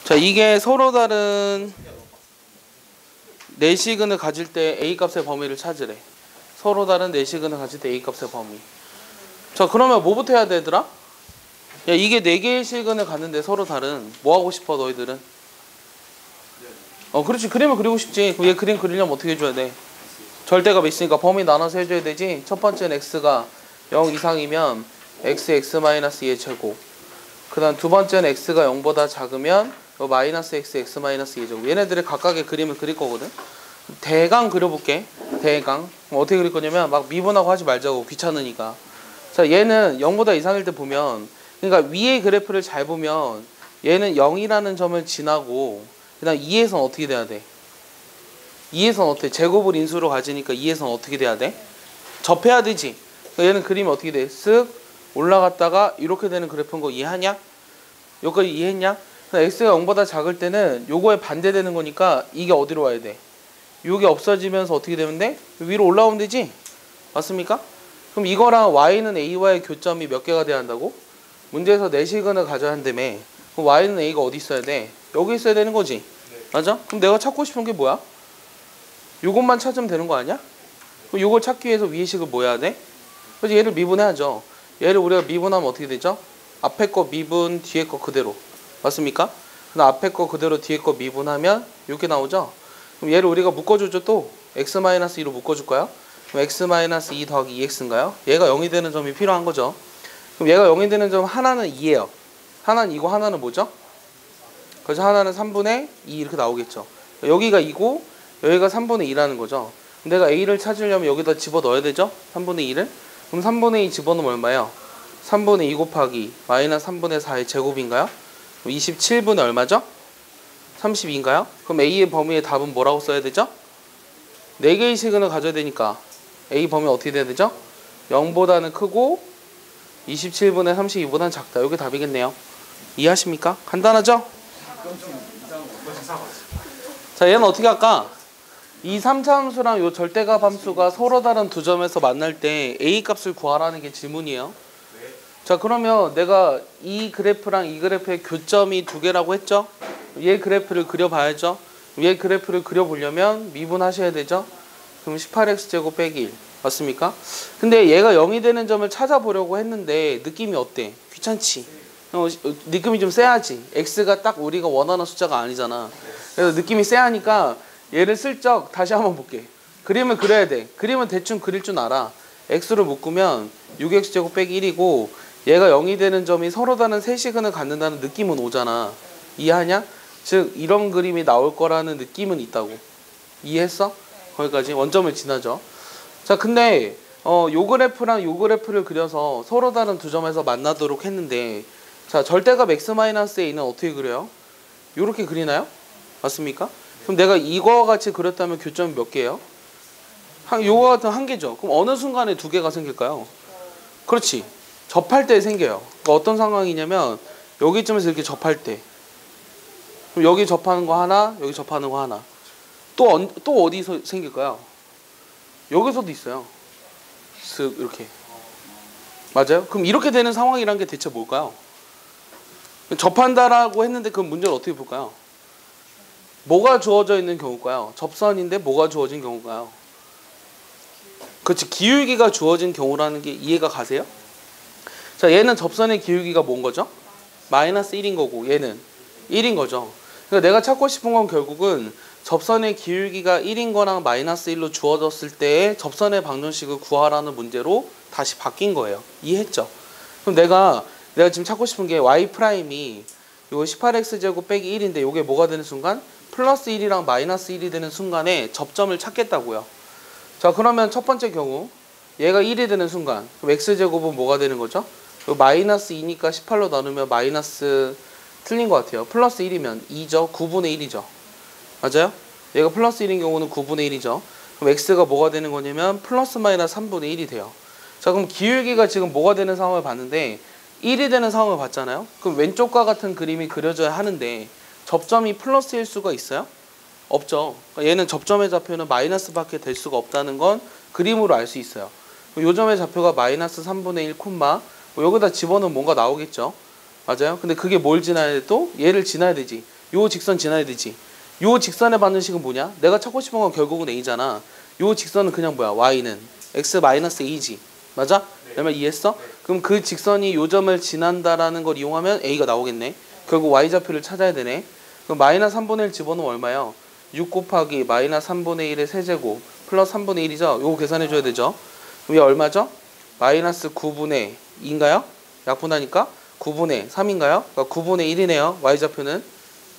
자, 이게 서로 다른 내시근을 가질 때 A값의 범위를 찾으래. 서로 다른 내시근을 가질 때 A값의 범위. 자, 그러면 뭐부터 해야 되더라? 야, 이게 4개의 시근을 갔는데 서로 다른 뭐 하고 싶어 너희들은? 그렇지. 그림을 그리고 싶지. 얘 그림 그리려면 어떻게 해줘야 돼? 절대값 있으니까 범위 나눠서 해줘야 되지. 첫 번째는 x가 0 이상이면 x(x-2의 제곱). 그 다음 두 번째는 x가 0보다 작으면 마이너스 x, x-2의 제곱. 얘네들의 각각의 그림을 그릴 거거든. 대강 그려볼게. 대강. 어떻게 그릴 거냐면 막 미분하고 하지 말자고. 귀찮으니까. 자, 얘는 0보다 이상일 때 보면, 그러니까 위의 그래프를 잘 보면 얘는 0이라는 점을 지나고 그 다음 2에선 어떻게 돼야 돼? 2에선 어떻게? 제곱을 인수로 가지니까 2에선 어떻게 돼야 돼? 접해야 되지. 그러니까 얘는 그림이 어떻게 돼? 쓱 올라갔다가 이렇게 되는 그래프인 거 이해하냐? 여기까지 이해했냐? x가 0보다 작을 때는 요거에 반대되는 거니까 이게 어디로 와야 돼? 요게 없어지면서 어떻게 되면 돼? 위로 올라오면 되지? 맞습니까? 그럼 이거랑 y는 a와의 교점이 몇 개가 돼야 한다고? 문제에서 내시근을 가져야 한다며. 그럼 y는 a가 어디 있어야 돼? 여기 있어야 되는 거지? 네. 맞아? 그럼 내가 찾고 싶은 게 뭐야? 요것만 찾으면 되는 거 아니야? 그럼 요걸 찾기 위해서 위의 식을 뭐 해야 돼? 그래서 얘를 미분해야죠. 얘를 우리가 미분하면 어떻게 되죠? 앞에 거 미분, 뒤에 거 그대로. 맞습니까? 그럼 앞에 거 그대로 뒤에 거 미분하면 이렇게 나오죠? 그럼 얘를 우리가 묶어주죠 또? x-2로 묶어줄까요? 그럼 x-2 더하기 2x인가요? 얘가 0이 되는 점이 필요한 거죠. 그럼 얘가 0이 되는 점 하나는 2예요. 하나는 2고 하나는 뭐죠? 그래서 하나는 3분의 2 이렇게 나오겠죠. 여기가 2고 여기가 3분의 2라는 거죠. 내가 a를 찾으려면 여기다 집어넣어야 되죠? 3분의 2를. 그럼 3분의 2 집어넣으면 얼마예요? 3분의 2 곱하기 마이너스 3분의 4의 제곱인가요? 27분의 얼마죠? 32인가요? 그럼 a의 범위의 답은 뭐라고 써야 되죠? 4개의 시근을 가져야 되니까 a 범위 어떻게 돼야 되죠? 0보다는 크고 27분의 32보다는 작다. 이게 답이겠네요. 이해하십니까? 간단하죠? 자, 얘는 어떻게 할까? 이 3차 함수랑 요 절대값 함수가 서로 다른 두 점에서 만날 때 a 값을 구하라는 게 질문이에요. 자, 그러면 내가 이 그래프랑 이 그래프의 교점이 두 개라고 했죠? 얘 그래프를 그려봐야죠. 얘 그래프를 그려보려면 미분하셔야 되죠? 그럼 18x제곱 빼기 1 맞습니까? 근데 얘가 0이 되는 점을 찾아보려고 했는데 느낌이 어때? 귀찮지? 느낌이 좀 세야지. x가 딱 우리가 원하는 숫자가 아니잖아. 그래서 느낌이 세하니까 얘를 슬쩍 다시 한번 볼게. 그림을 그려야 돼. 그림은 대충 그릴 줄 알아. x로 묶으면 6x제곱 빼기 1이고 얘가 0이 되는 점이 서로 다른 세 시근을 갖는다는 느낌은 오잖아. 이해하냐? 즉 이런 그림이 나올 거라는 느낌은 있다고. 이해했어? 거기까지 원점을 지나죠. 자, 근데 요 그래프랑 요 그래프를 그려서 서로 다른 두 점에서 만나도록 했는데, 자, 절대값 x-a는 어떻게 그려요? 요렇게 그리나요? 맞습니까? 그럼 내가 이거와 같이 그렸다면 교점이 몇 개예요? 요거 같은 한 개죠. 그럼 어느 순간에 두 개가 생길까요? 그렇지. 접할 때 생겨요. 그러니까 어떤 상황이냐면 여기쯤에서 이렇게 접할 때. 그럼 여기 접하는 거 하나, 여기 접하는 거 하나. 또 어디서 생길까요? 여기서도 있어요. 쓱 이렇게. 맞아요? 그럼 이렇게 되는 상황이란 게 대체 뭘까요? 접한다라고 했는데 그 문제를 어떻게 볼까요? 뭐가 주어져 있는 경우일까요? 접선인데 뭐가 주어진 경우일까요? 그렇지. 기울기가 주어진 경우라는 게 이해가 가세요? 자, 얘는 접선의 기울기가 뭔 거죠? 마이너스 1인 거고 얘는 1인 거죠. 그러니까 내가 찾고 싶은 건 결국은 접선의 기울기가 1인 거랑 마이너스 1로 주어졌을 때의 접선의 방정식을 구하라는 문제로 다시 바뀐 거예요. 이해했죠? 그럼 내가 지금 찾고 싶은 게 y''이 이거 18x제곱 빼기 1인데 이게 뭐가 되는 순간? 플러스 1이랑 마이너스 1이 되는 순간에 접점을 찾겠다고요. 자, 그러면 첫 번째 경우 얘가 1이 되는 순간 그럼 x제곱은 뭐가 되는 거죠? 마이너스 2니까 18로 나누면 마이너스 틀린 것 같아요. 플러스 1이면 2죠. 9분의 1이죠. 맞아요? 얘가 플러스 1인 경우는 9분의 1이죠. 그럼 x가 뭐가 되는 거냐면 플러스 마이너스 3분의 1이 돼요. 자, 그럼 기울기가 지금 뭐가 되는 상황을 봤는데 1이 되는 상황을 봤잖아요. 그럼 왼쪽과 같은 그림이 그려져야 하는데 접점이 플러스일 수가 있어요? 없죠. 그러니까 얘는 점의 좌표는 마이너스밖에 될 수가 없다는 건 그림으로 알 수 있어요. 요 점의 좌표가 마이너스 3분의 1 콤마 여기다 집어넣으면 뭔가 나오겠죠. 맞아요? 근데 그게 뭘 지나야 돼 또? 얘를 지나야 되지. 요 직선 지나야 되지. 요 직선에 받는 식은 뭐냐? 내가 찾고 싶은 건 결국은 a잖아. 요 직선은 그냥 뭐야? y는 x-a지. 맞아? 내 말 이해했어? 그럼 그 직선이 요 점을 지난다라는 걸 이용하면 a가 나오겠네. 결국 y좌표를 찾아야 되네. 그럼 마이너스 3분의 1 집어넣으면 얼마예요? 6 곱하기 마이너스 3분의 1의 세제곱 플러스 3분의 1이죠? 요거 계산해줘야 되죠? 그럼 이게 얼마죠? 마이너스 9분의 2인가요? 약분하니까 9분의 3인가요? 그러니까 9분의 1이네요. y좌표는.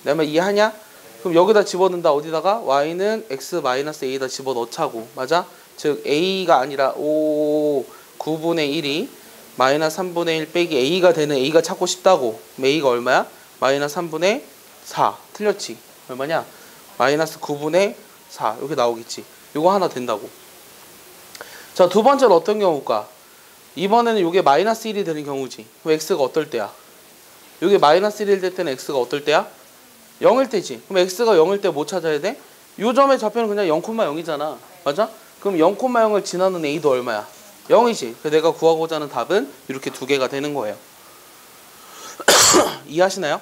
내 말 이해하냐? 그럼 여기다 집어넣는다. 어디다가? y는 x-a에다 집어넣자고. 맞아? 즉 a가 아니라 9분의 1이 마이너스 3분의 1 빼기 a가 되는 a가 찾고 싶다고. 그럼 a가 얼마야? 마이너스 3분의 4. 틀렸지? 얼마냐? 마이너스 9분의 4. 이렇게 나오겠지. 이거 하나 된다고. 자, 두 번째는 어떤 경우일까? 이번에는 이게 마이너스 1이 되는 경우지. 그럼 x가 어떨 때야? 이게 마이너스 1일 될 때는 x가 어떨 때야? 0일 때지. 그럼 x가 0일 때 뭐 찾아야 돼? 요 점의 좌표는 그냥 0,0이잖아. 맞아? 그럼 0,0을 지나는 a도 얼마야? 0이지. 그래서 내가 구하고자 하는 답은 이렇게 두 개가 되는 거예요. 이해하시나요?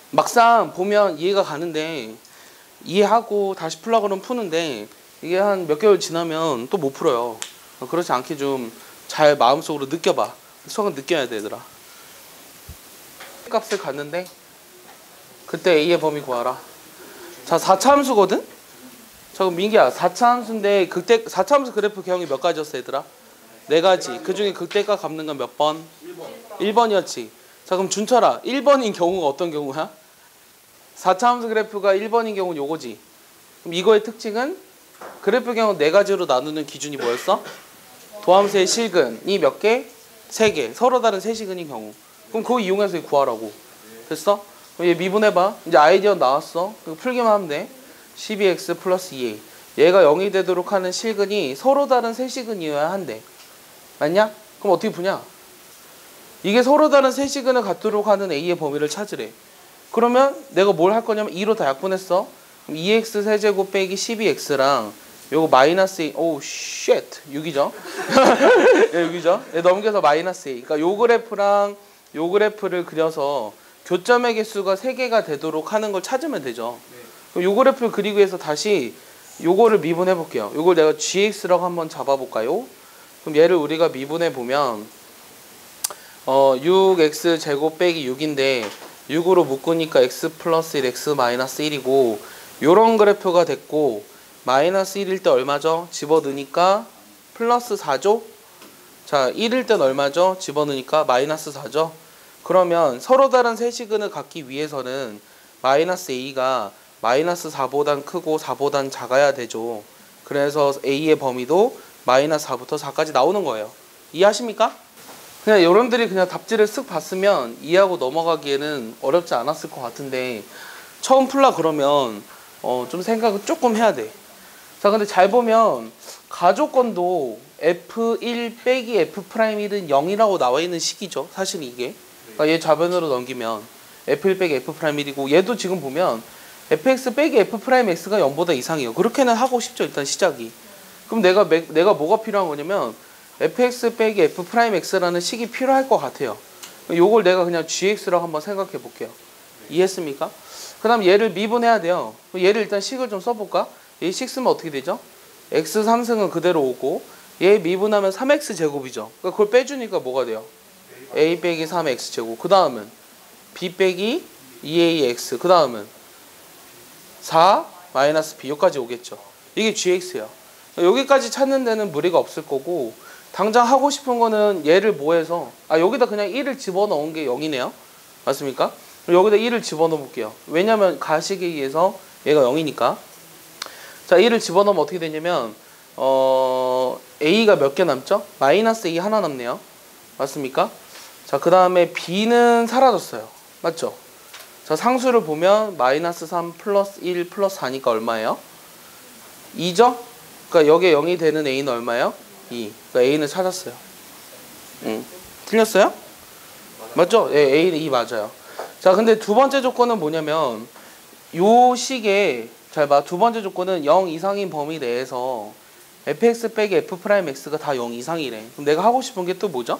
막상 보면 이해가 가는데 이해하고 다시 풀려고 그러면 푸는데 이게 한 몇 개월 지나면 또 못 풀어요. 그렇지 않게 좀 잘 마음속으로 느껴봐. 수학은 느껴야 돼, 얘들아. 값을 갔는데 그때 a의 범위 구하라. 자, 4차 함수거든? 자, 그럼 민기야, 4차 함수인데 그때 4차 함수 그래프 개형이 몇 가지였어, 얘들아? 4가지. 그 중에 극대값 갚는 건 몇 번? 1번이었지. 자, 그럼 준철아, 1번인 경우가 어떤 경우야? 4차 함수 그래프가 1번인 경우는 요거지. 그럼 이거의 특징은 그래프 개형 4가지로 나누는 기준이 뭐였어? 도함수의 실근이 몇 개? 3개. 서로 다른 세시근인 경우. 그럼 그거 이용해서 구하라고. 됐어? 그럼 얘 미분해봐. 이제 아이디어 나왔어. 풀기만 하면 돼. 12x 플러스 2a. 얘가 0이 되도록 하는 실근이 서로 다른 세시근이어야 한대. 맞냐? 그럼 어떻게 푸냐? 이게 서로 다른 세시근을 갖도록 하는 a의 범위를 찾으래. 그러면 내가 뭘 할 거냐면 2로 다 약분했어. 그럼 2x 세제곱 빼기 12x랑 요거 마이너스 2, 오우 쉣 6이죠. 예, 6이죠. 예, 넘겨서 마이너스 2. 그러니까 요 그래프랑 요 그래프를 그려서 교점의 개수가 3개가 되도록 하는 걸 찾으면 되죠. 그럼 요 그래프를 그리기 위해서 다시 요거를 미분해 볼게요. 요걸 내가 gx라고 한번 잡아 볼까요? 그럼 얘를 우리가 미분해 보면 6x 제곱 빼기 6인데 6으로 묶으니까 x 플러스 1, x 마이너스 1이고 요런 그래프가 됐고 마이너스 1일 때 얼마죠? 집어넣으니까 플러스 4죠? 자, 1일 땐 얼마죠? 집어넣으니까 마이너스 4죠? 그러면 서로 다른 세시근을 갖기 위해서는 마이너스 a가 마이너스 4보단 크고 4보단 작아야 되죠. 그래서 a의 범위도 마이너스 4부터 4까지 나오는 거예요. 이해하십니까? 그냥 여러분들이 그냥 답지를 쓱 봤으면 이해하고 넘어가기에는 어렵지 않았을 것 같은데 처음 풀라 그러면 좀 생각을 조금 해야 돼. 자, 근데 잘 보면 가조건도 f1 빼기 f'1은 0이라고 나와 있는 식이죠. 사실 이게. 그러니까 얘 좌변으로 넘기면 f1 빼기 f'1이고 얘도 지금 보면 fx 빼기 f'x가 0보다 이상이에요. 그렇게는 하고 싶죠. 일단 시작이. 그럼 내가 뭐가 필요한 거냐면 fx 빼기 f'x라는 식이 필요할 것 같아요. 요걸 내가 그냥 gx라고 한번 생각해 볼게요. 이해했습니까? 그 다음 얘를 미분해야 돼요. 얘를 일단 식을 좀 써볼까? 얘 식 쓰면 어떻게 되죠? x 3승은 그대로 오고 얘 미분하면 3x 제곱이죠. 그러니까 그걸 빼주니까 뭐가 돼요? a 빼기 3x 제곱. 그 다음은 b 빼기 2ax. 그 다음은 4 마이너스 b. 여기까지 오겠죠. 이게 gx예요. 여기까지 찾는 데는 무리가 없을 거고 당장 하고 싶은 거는 얘를 뭐 해서 여기다 그냥 1을 집어넣은 게 0이네요. 맞습니까? 여기다 1을 집어넣어 볼게요. 왜냐면 가식에 의해서 얘가 0이니까. 자, 1을 집어넣으면 어떻게 되냐면 a가 몇 개 남죠? 마이너스 a 하나 남네요. 맞습니까? 자, 그 다음에 b는 사라졌어요. 맞죠? 자, 상수를 보면 마이너스 3 플러스 1 플러스 4니까 얼마예요? 2죠? 그러니까 여기에 0이 되는 a는 얼마예요? 2. 그러니까 a는 찾았어요. 틀렸어요? 맞죠? 예, a는 2 맞아요. 자, 근데 두 번째 조건은 뭐냐면 요 식에 잘 봐. 두 번째 조건은 0 이상인 범위 내에서 fx 빼기 f'x가 다 0 이상이래. 그럼 내가 하고 싶은 게 또 뭐죠?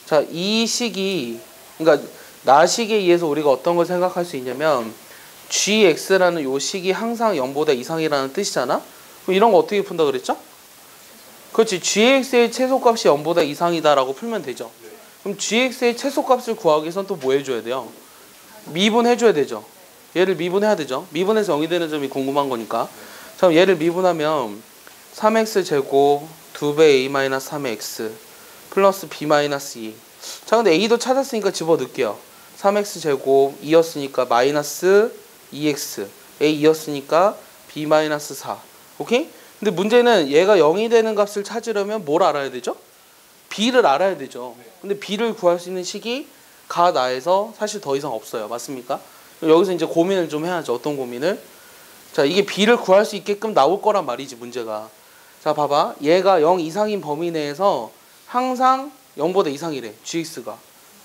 자, 이 식이 그러니까 나식에 의해서 우리가 어떤 걸 생각할 수 있냐면 gx라는 요 식이 항상 0보다 이상이라는 뜻이잖아. 그럼 이런 거 어떻게 푼다 그랬죠? 그렇지. gx의 최소값이 0보다 이상이다라고 풀면 되죠. 그럼 gx의 최소값을 구하기 위해서는 또 뭐 해줘야 돼요? 미분해줘야 되죠. 얘를 미분해야 되죠. 미분해서 0이 되는 점이 궁금한 거니까. 자, 얘를 미분하면 3x 제곱 2배 a-3의 x 플러스 b-2. 자, 근데 a도 찾았으니까 집어넣을게요. 3x 제곱 2였으니까 마이너스 2x a 2였으니까 b-4. 오케이? 근데 문제는 얘가 0이 되는 값을 찾으려면 뭘 알아야 되죠? b를 알아야 되죠. 근데 b를 구할 수 있는 식이 가 나에서 사실 더 이상 없어요. 맞습니까? 여기서 이제 고민을 좀 해야죠. 어떤 고민을? 자, 이게 b를 구할 수 있게끔 나올 거란 말이지, 문제가. 자, 봐봐. 얘가 0 이상인 범위 내에서 항상 0보다 이상이래, gx가.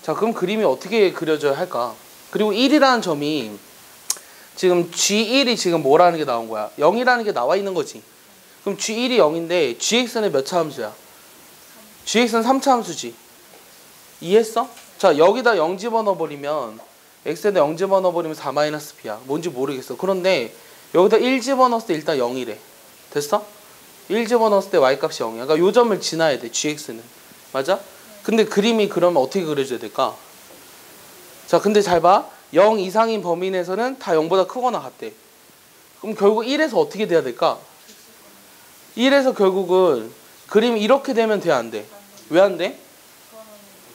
자, 그럼 그림이 어떻게 그려져야 할까? 그리고 1이라는 점이 지금 g1이 지금 뭐라는 게 나온 거야? 0이라는 게 나와 있는 거지. 그럼 g1이 0인데 gx는 몇 차 함수야? gx는 3차 함수지. 이해했어? 자, 여기다 0 집어넣어버리면 x에다 0 집어넣어버리면 4-b야. 뭔지 모르겠어. 그런데 여기다 1 집어넣었을 때 일단 0이래. 됐어? 1 집어넣었을 때 y값이 0이야. 그러니까 요 점을 지나야 돼, gx는. 맞아? 근데 그림이 그러면 어떻게 그려져야 될까? 자, 근데 잘 봐. 0 이상인 범위 내에서는 다 0보다 크거나 같대. 그럼 결국 1에서 어떻게 돼야 될까? 1에서 결국은 그림이 이렇게 되면 돼, 안 돼? 왜 안 돼?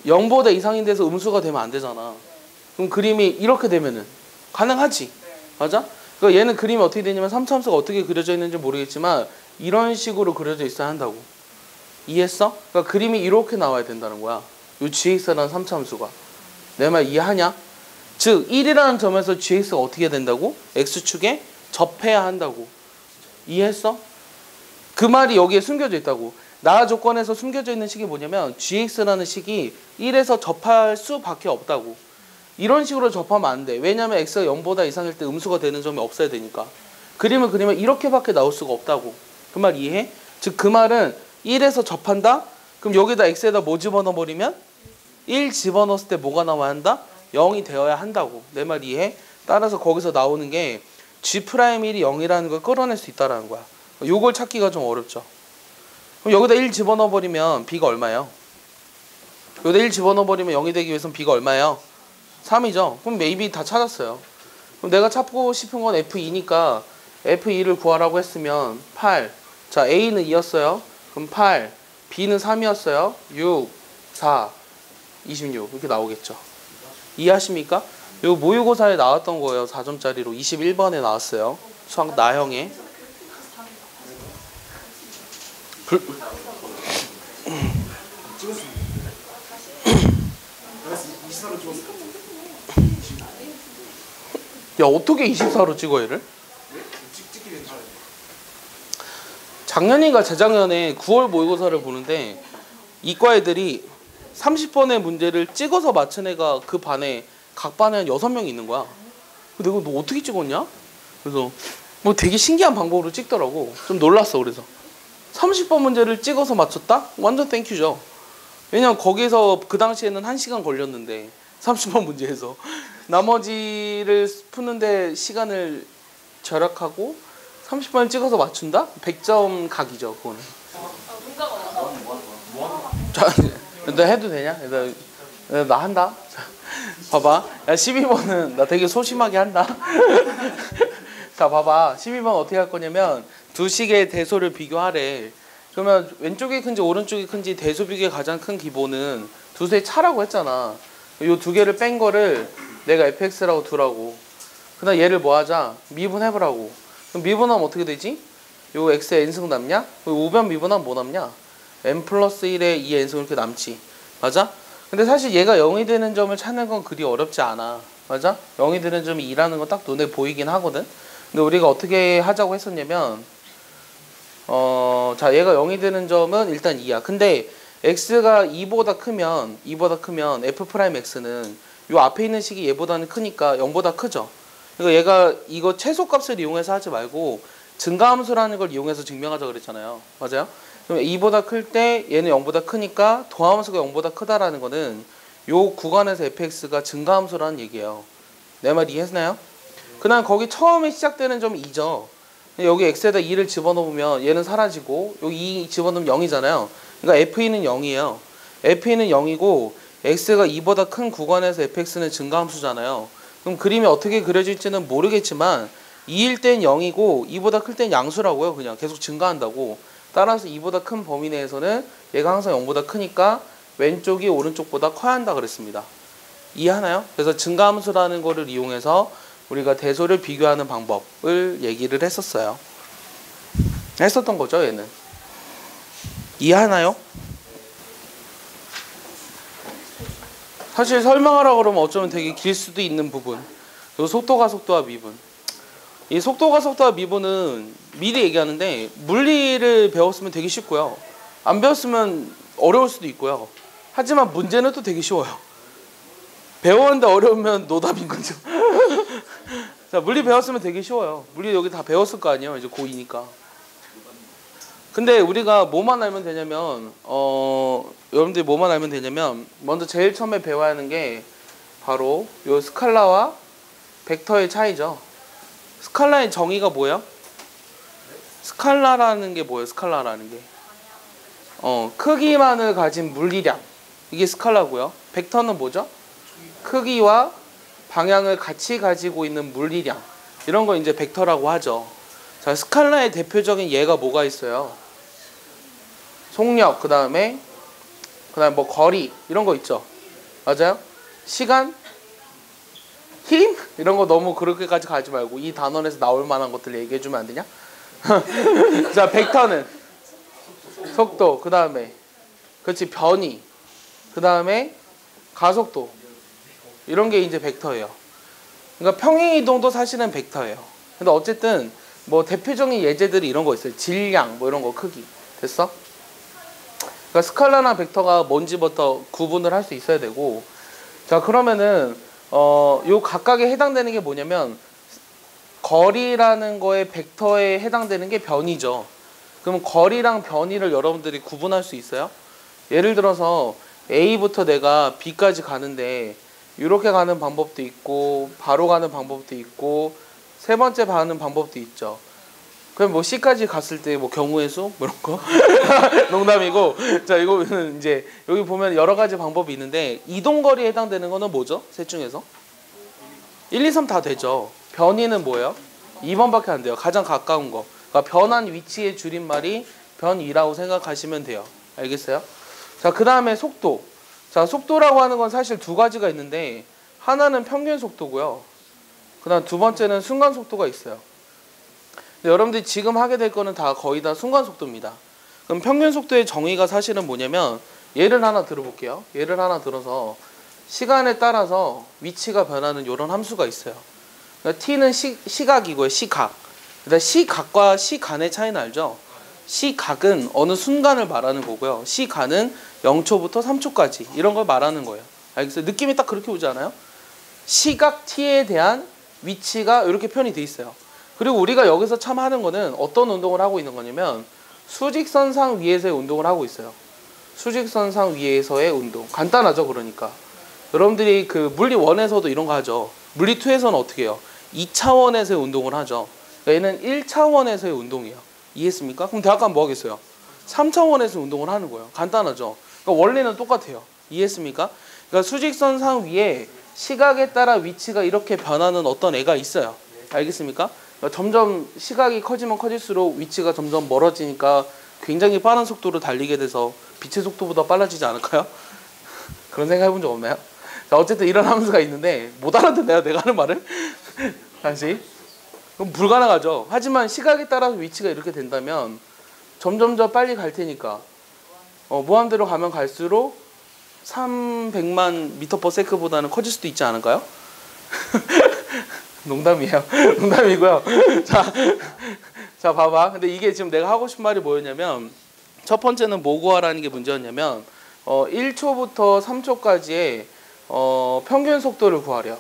0보다 이상인 데서 음수가 되면 안 되잖아. 그럼 그림이 이렇게 되면은 가능하지. 맞아? 그러니까 얘는 그림이 어떻게 되냐면 3차함수가 어떻게 그려져 있는지 모르겠지만 이런 식으로 그려져 있어야 한다고. 이해했어? 그러니까 그림이 이렇게 나와야 된다는 거야. 이 gx라는 3차함수가. 내 말 이해하냐? 즉 1이라는 점에서 gx가 어떻게 된다고? x축에 접해야 한다고. 이해했어? 그 말이 여기에 숨겨져 있다고. 나 조건에서 숨겨져 있는 식이 뭐냐면 gx라는 식이 1에서 접할 수밖에 없다고. 이런 식으로 접하면 안 돼. 왜냐면 x가 0보다 이상일 때 음수가 되는 점이 없어야 되니까. 그림을 그리면 이렇게밖에 나올 수가 없다고. 그 말 이해해? 즉 그 말은 1에서 접한다? 그럼 여기다 x에다 뭐 집어넣어 버리면 1 집어넣었을 때 뭐가 나와야 한다? 0이 되어야 한다고. 내 말 이해해? 따라서 거기서 나오는 게 G'1이 0이라는 걸 끌어낼 수 있다는 거야. 요걸 찾기가 좀 어렵죠. 그럼 여기다 1 집어넣어 버리면 b가 얼마예요? 여기다 1 집어넣어 버리면 0이 되기 위해서는 b가 얼마예요? 3이죠. 그럼 maybe 다 찾았어요. 그럼 내가 찾고 싶은 건 F2니까 F2를 구하라고 했으면 8. 자, A는 2였어요. 그럼 8. B는 3이었어요. 6, 4, 26. 이렇게 나오겠죠. 이해하십니까? 이거 모의고사에 나왔던 거예요. 4점짜리로. 21번에 나왔어요. 수학 나형에. 야, 어떻게 24로 찍어 얘를? 작년인가 재작년에 9월 모의고사를 보는데 이과 애들이 30번의 문제를 찍어서 맞춘 애가 그 반에 각 반에 한 6명이 있는 거야. 내가 너 어떻게 찍었냐? 그래서 뭐 되게 신기한 방법으로 찍더라고. 좀 놀랐어. 그래서 30번 문제를 찍어서 맞췄다? 완전 땡큐죠. 왜냐면 거기서 그 당시에는 1시간 걸렸는데 30번 문제에서 나머지를 푸는데 시간을 절약하고 30번을 찍어서 맞춘다? 100점 각이죠. 그거는. 자, 너 해도 되냐? 나 한다. 봐봐. 야, 12번은 나 되게 소심하게 한다. 자, 봐봐. 12번 어떻게 할 거냐면 두 식의 대소를 비교하래. 그러면 왼쪽이 큰지 오른쪽이 큰지 대소 비교의 가장 큰 기본은 두수의 차라고 했잖아. 요 두 개를 뺀 거를 내가 fx라고 두라고. 그다음 얘를 뭐 하자? 미분해보라고. 그럼 미분하면 어떻게 되지? 요 x의 n승 남냐? 우변 미분하면 뭐 남냐? n 플러스 1의 2n승 이렇게 남지. 맞아? 근데 사실 얘가 0이 되는 점을 찾는 건 그리 어렵지 않아. 맞아? 0이 되는 점이 2라는 건 딱 눈에 보이긴 하거든. 근데 우리가 어떻게 하자고 했었냐면 자, 얘가 0이 되는 점은 일단 2야. 근데 x가 2보다 크면 f'x는 요 앞에 있는 식이 얘보다는 크니까 0보다 크죠. 그러니까 얘가 이거 최소값을 이용해서 하지 말고 증가함수라는 걸 이용해서 증명하자 그랬잖아요. 맞아요? 그럼 2보다 클 때 얘는 0보다 크니까 도함수가 0보다 크다라는 거는 요 구간에서 fx가 증가함수라는 얘기예요. 내 말 이해했나요? 그다음 거기 처음에 시작되는 점이 2죠. 여기 x에다 2를 집어넣으면 얘는 사라지고 여기 2 집어넣으면 0이잖아요. 그러니까 f는 0이에요. f는 0이고 x가 2보다 큰 구간에서 fx는 증가함수잖아요. 그럼 그림이 어떻게 그려질지는 모르겠지만 2일 땐 0이고 2보다 클 땐 양수라고요. 그냥 계속 증가한다고. 따라서 2보다 큰 범위 내에서는 얘가 항상 0보다 크니까 왼쪽이 오른쪽보다 커야 한다 그랬습니다. 이해하나요? 그래서 증가함수라는 거를 이용해서 우리가 대소를 비교하는 방법을 얘기를 했었어요. 했었던 거죠, 얘는. 이해하나요? 사실 설명하라고 그러면 어쩌면 되게 길 수도 있는 부분. 그리고 속도와 미분. 이 속도와 미분은 미리 얘기하는데 물리를 배웠으면 되게 쉽고요. 안 배웠으면 어려울 수도 있고요. 하지만 문제는 또 되게 쉬워요. 배웠는데 어려우면 노답인 거죠. 자, 물리 배웠으면 되게 쉬워요. 물리 여기 다 배웠을 거 아니에요. 이제 고2니까. 근데 우리가 뭐만 알면 되냐면 여러분들이 뭐만 알면 되냐면 먼저 제일 처음에 배워야 하는 게 바로 요 스칼라와 벡터의 차이죠. 스칼라의 정의가 뭐예요? 스칼라라는 게 뭐예요? 스칼라라는 게 크기만을 가진 물리량, 이게 스칼라고요. 벡터는 뭐죠? 크기와 방향을 같이 가지고 있는 물리량, 이런 거 이제 벡터라고 하죠. 자, 스칼라의 대표적인 예가 뭐가 있어요? 속력, 그 다음에 뭐 거리, 이런 거 있죠. 맞아요? 시간, 힘, 이런 거 너무 그렇게까지 가지 말고 이 단원에서 나올 만한 것들 얘기해 주면 안 되냐? 자, 벡터는 속도, 그 다음에 그렇지, 변이, 그 다음에 가속도, 이런 게 이제 벡터예요. 그러니까 평행이동도 사실은 벡터예요. 근데 어쨌든 뭐 대표적인 예제들이 이런 거 있어요. 질량, 뭐 이런 거 크기. 됐어? 그러니까 스칼라나 벡터가 뭔지부터 구분을 할 수 있어야 되고, 자, 그러면은 요 각각에 해당되는 게 뭐냐면 거리라는 거에 벡터에 해당되는 게 변이죠. 그럼 거리랑 변이를 여러분들이 구분할 수 있어요? 예를 들어서 A부터 내가 B까지 가는데 이렇게 가는 방법도 있고 바로 가는 방법도 있고 세 번째 가는 방법도 있죠. 그럼 뭐 C까지 갔을 때 뭐 경우의 수? 뭐 이런 거? 농담이고, 자, 이거는 이제 여기 보면 여러 가지 방법이 있는데 이동거리에 해당되는 거는 뭐죠? 셋 중에서? 1, 2, 3 다 되죠. 변이는 뭐예요? 2번밖에 안 돼요. 가장 가까운 거. 그러니까 변한 위치의 줄임말이 변이라고 생각하시면 돼요. 알겠어요? 자, 그 다음에 속도. 자, 속도라고 하는 건 사실 두 가지가 있는데 하나는 평균 속도고요. 그 다음 두 번째는 순간 속도가 있어요. 여러분들이 지금 하게 될 거는 다 거의 다 순간 속도입니다. 그럼 평균 속도의 정의가 사실은 뭐냐면 예를 하나 들어볼게요. 예를 하나 들어서 시간에 따라서 위치가 변하는 이런 함수가 있어요. 그러니까 t는 시각이고요. 시각. 그다음 시각과 시간의 차이는 알죠? 시각은 어느 순간을 말하는 거고요. 시간은 0초부터 3초까지 이런 걸 말하는 거예요. 알겠어요? 느낌이 딱 그렇게 오지 않아요? 시각 t에 대한 위치가 이렇게 표현이 돼 있어요. 그리고 우리가 여기서 참 하는 거는 어떤 운동을 하고 있는 거냐면 수직선상 위에서의 운동을 하고 있어요. 수직선상 위에서의 운동. 간단하죠, 그러니까. 여러분들이 그 물리 1에서도 이런 거 하죠. 물리 2에서는 어떻게 해요? 2차원에서의 운동을 하죠. 그러니까 얘는 1차원에서의 운동이에요. 이해했습니까? 그럼 대학가면 뭐 하겠어요? 3차원에서 운동을 하는 거예요. 간단하죠. 그러니까 원리는 똑같아요. 이해했습니까? 그러니까 수직선상 위에 시각에 따라 위치가 이렇게 변하는 어떤 애가 있어요. 알겠습니까? 그러니까 점점 시각이 커지면 커질수록 위치가 점점 멀어지니까 굉장히 빠른 속도로 달리게 돼서 빛의 속도보다 빨라지지 않을까요? 그런 생각 해본 적 없나요? 자, 어쨌든 이런 함수가 있는데 못 알아듣나요? 내가 하는 말을? 다시. 그럼 불가능하죠. 하지만 시각에 따라서 위치가 이렇게 된다면 점점 더 빨리 갈 테니까 무한대로 가면 갈수록 300만 미터/세크보다는 커질 수도 있지 않을까요? 농담이에요. 농담이고요. 자, 봐봐. 근데 이게 지금 내가 하고 싶은 말이 뭐였냐면 첫 번째는 뭐 구하라는 게 문제였냐면 1초부터 3초까지의 평균 속도를 구하려.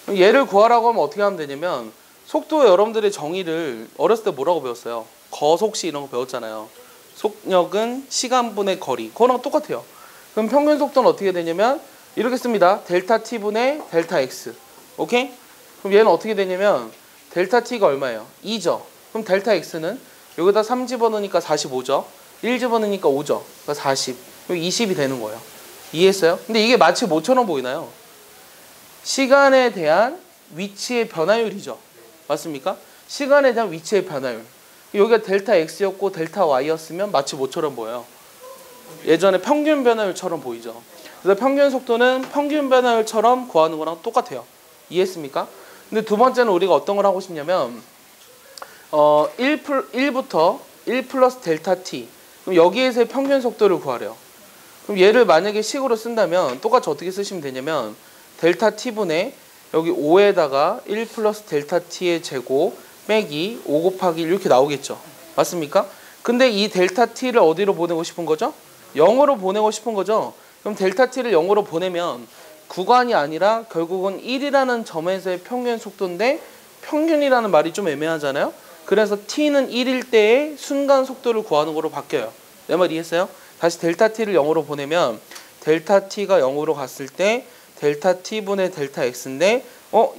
얘를 구하라고 하면 어떻게 하면 되냐면 속도의 여러분들의 정의를 어렸을 때 뭐라고 배웠어요? 거속시 이런 거 배웠잖아요. 속력은 시간분의 거리. 그거랑 똑같아요. 그럼 평균 속도는 어떻게 되냐면 이렇게 씁니다. 델타 t분의 델타 x. 오케이? 그럼 얘는 어떻게 되냐면 델타 t가 얼마예요? 2죠. 그럼 델타 x는 여기다 3 집어넣으니까 45죠. 1 집어넣으니까 5죠. 그러니까 40. 여기 20이 되는 거예요. 이해했어요? 근데 이게 마치 뭐처럼 보이나요? 시간에 대한 위치의 변화율이죠. 맞습니까? 시간에 대한 위치의 변화율. 여기가 델타 x였고 델타 y였으면 마치 뭐처럼 보여요? 예전에 평균 변화율처럼 보이죠. 그래서 평균 속도는 평균 변화율처럼 구하는 거랑 똑같아요. 이해했습니까? 근데 두 번째는 우리가 어떤 걸 하고 싶냐면 1부터 1 플러스 델타 t. 그럼 여기에서의 평균 속도를 구하래요. 그럼 얘를 만약에 식으로 쓴다면 똑같이 어떻게 쓰시면 되냐면 델타 t분의 여기 5에다가 1 플러스 델타 t의 제곱 빼기 5 곱하기 1 이렇게 나오겠죠. 맞습니까? 근데 이 델타 t를 어디로 보내고 싶은 거죠? 0으로 보내고 싶은 거죠. 그럼 델타 t를 0으로 보내면 구간이 아니라 결국은 1이라는 점에서의 평균 속도인데 평균이라는 말이 좀 애매하잖아요. 그래서 t는 1일 때의 순간 속도를 구하는 거로 바뀌어요. 내 말 이해했어요? 다시 델타 t를 0으로 보내면 델타 t가 0으로 갔을 때 델타 t분의 델타 x인데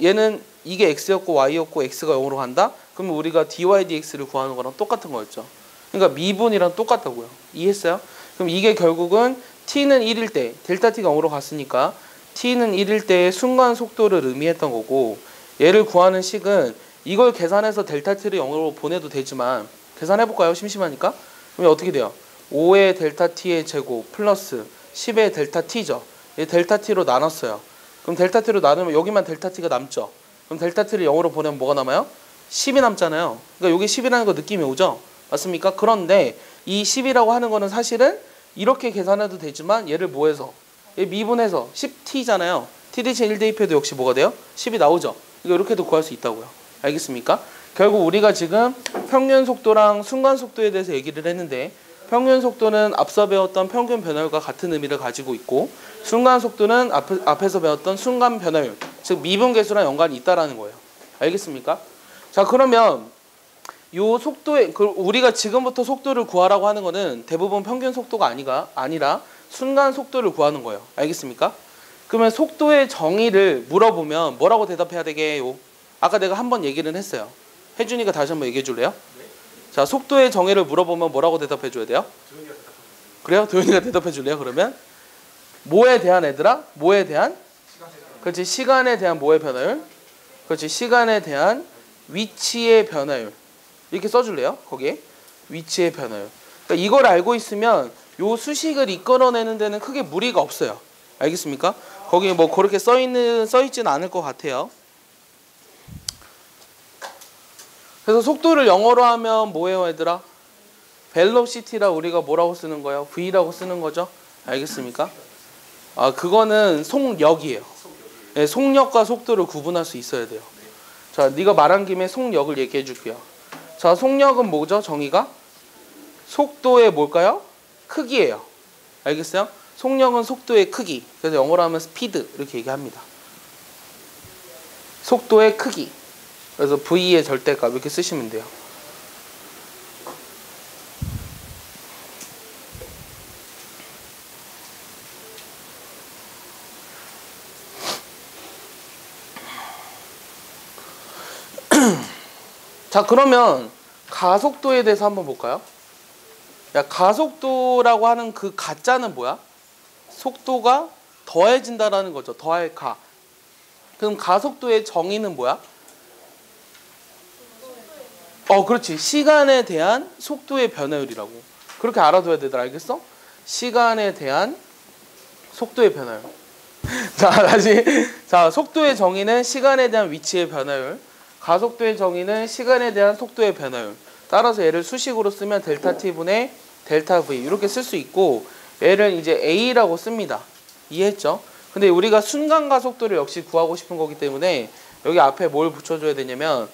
얘는 이게 x였고 y였고 x가 0으로 간다? 그러면 우리가 dy dx를 구하는 거랑 똑같은 거였죠. 그러니까 미분이랑 똑같다고요. 이해했어요? 그럼 이게 결국은 t는 1일 때 델타 t가 0으로 갔으니까 t는 1일 때의 순간 속도를 의미했던 거고 얘를 구하는 식은 이걸 계산해서 델타 t를 0으로 보내도 되지만 계산해볼까요? 심심하니까. 그럼 어떻게 돼요? 5의 델타 t의 제곱 플러스 10의 델타 t죠. 얘 델타 t로 나눴어요. 그럼 델타 t로 나누면 여기만 델타 t가 남죠. 그럼 델타 t를 0으로 보내면 뭐가 남아요? 10이 남잖아요. 그러니까 여기 10이라는 거 느낌이 오죠? 맞습니까? 그런데 이 10이라고 하는 거는 사실은 이렇게 계산해도 되지만 얘를 뭐해서? 얘 미분해서 10t잖아요. t 대신 1 대입해도 역시 뭐가 돼요? 10이 나오죠. 이거 이렇게도 구할 수 있다고요. 알겠습니까? 결국 우리가 지금 평균 속도랑 순간 속도에 대해서 얘기를 했는데 평균 속도는 앞서 배웠던 평균 변화율과 같은 의미를 가지고 있고 순간 속도는 앞에서 배웠던 순간 변화율, 즉 미분 계수랑 연관이 있다라는 거예요. 알겠습니까? 자, 그러면 요 속도에 우리가 지금부터 속도를 구하라고 하는 거는 대부분 평균 속도가 아니라 순간 속도를 구하는 거예요. 알겠습니까? 그러면 속도의 정의를 물어보면 뭐라고 대답해야 되게요? 아까 내가 한번 얘기를 했어요. 혜준이가 다시 한번 얘기해 줄래요? 네. 자, 속도의 정의를 물어보면 뭐라고 대답해 줘야 돼요? 도현이가 대답해. 그래요? 도현이가 대답해 줄래요? 그러면 뭐에 대한 애들아? 뭐에 대한? 그렇지. 시간에 대한 뭐의 변화율? 그렇지. 시간에 대한 위치의 변화율. 이렇게 써줄래요? 거기에 위치의 변화율. 그러니까 이걸 알고 있으면 요 수식을 이끌어내는 데는 크게 무리가 없어요. 알겠습니까? 거기에 뭐 그렇게 써있지는 않을 것 같아요. 그래서 속도를 영어로 하면 뭐예요, 얘들아? 벨로시티라 우리가 뭐라고 쓰는 거예요? V라고 쓰는 거죠? 알겠습니까? 아, 그거는 속력이에요. 네, 속력과 속도를 구분할 수 있어야 돼요. 자, 네가 말한 김에 속력을 얘기해 줄게요. 자, 속력은 뭐죠? 정의가? 속도의 뭘까요? 크기예요. 알겠어요? 속력은 속도의 크기. 그래서 영어로 하면 스피드 이렇게 얘기합니다. 속도의 크기. 그래서 V의 절대값 이렇게 쓰시면 돼요. 자, 그러면 가속도에 대해서 한번 볼까요? 야, 가속도라고 하는 그 가짜는 뭐야? 속도가 더해진다라는 거죠. 더할 가. 그럼 가속도의 정의는 뭐야? 그렇지. 시간에 대한 속도의 변화율이라고. 그렇게 알아둬야 되더라. 알겠어? 시간에 대한 속도의 변화율. 자, 다시. 자, 속도의 정의는 시간에 대한 위치의 변화율. 가속도의 정의는 시간에 대한 속도의 변화율. 따라서 얘를 수식으로 쓰면 델타 t분의 델타 v 이렇게 쓸 수 있고 얘를 이제 a라고 씁니다. 이해했죠? 근데 우리가 순간 가속도를 역시 구하고 싶은 거기 때문에 여기 앞에 뭘 붙여줘야 되냐면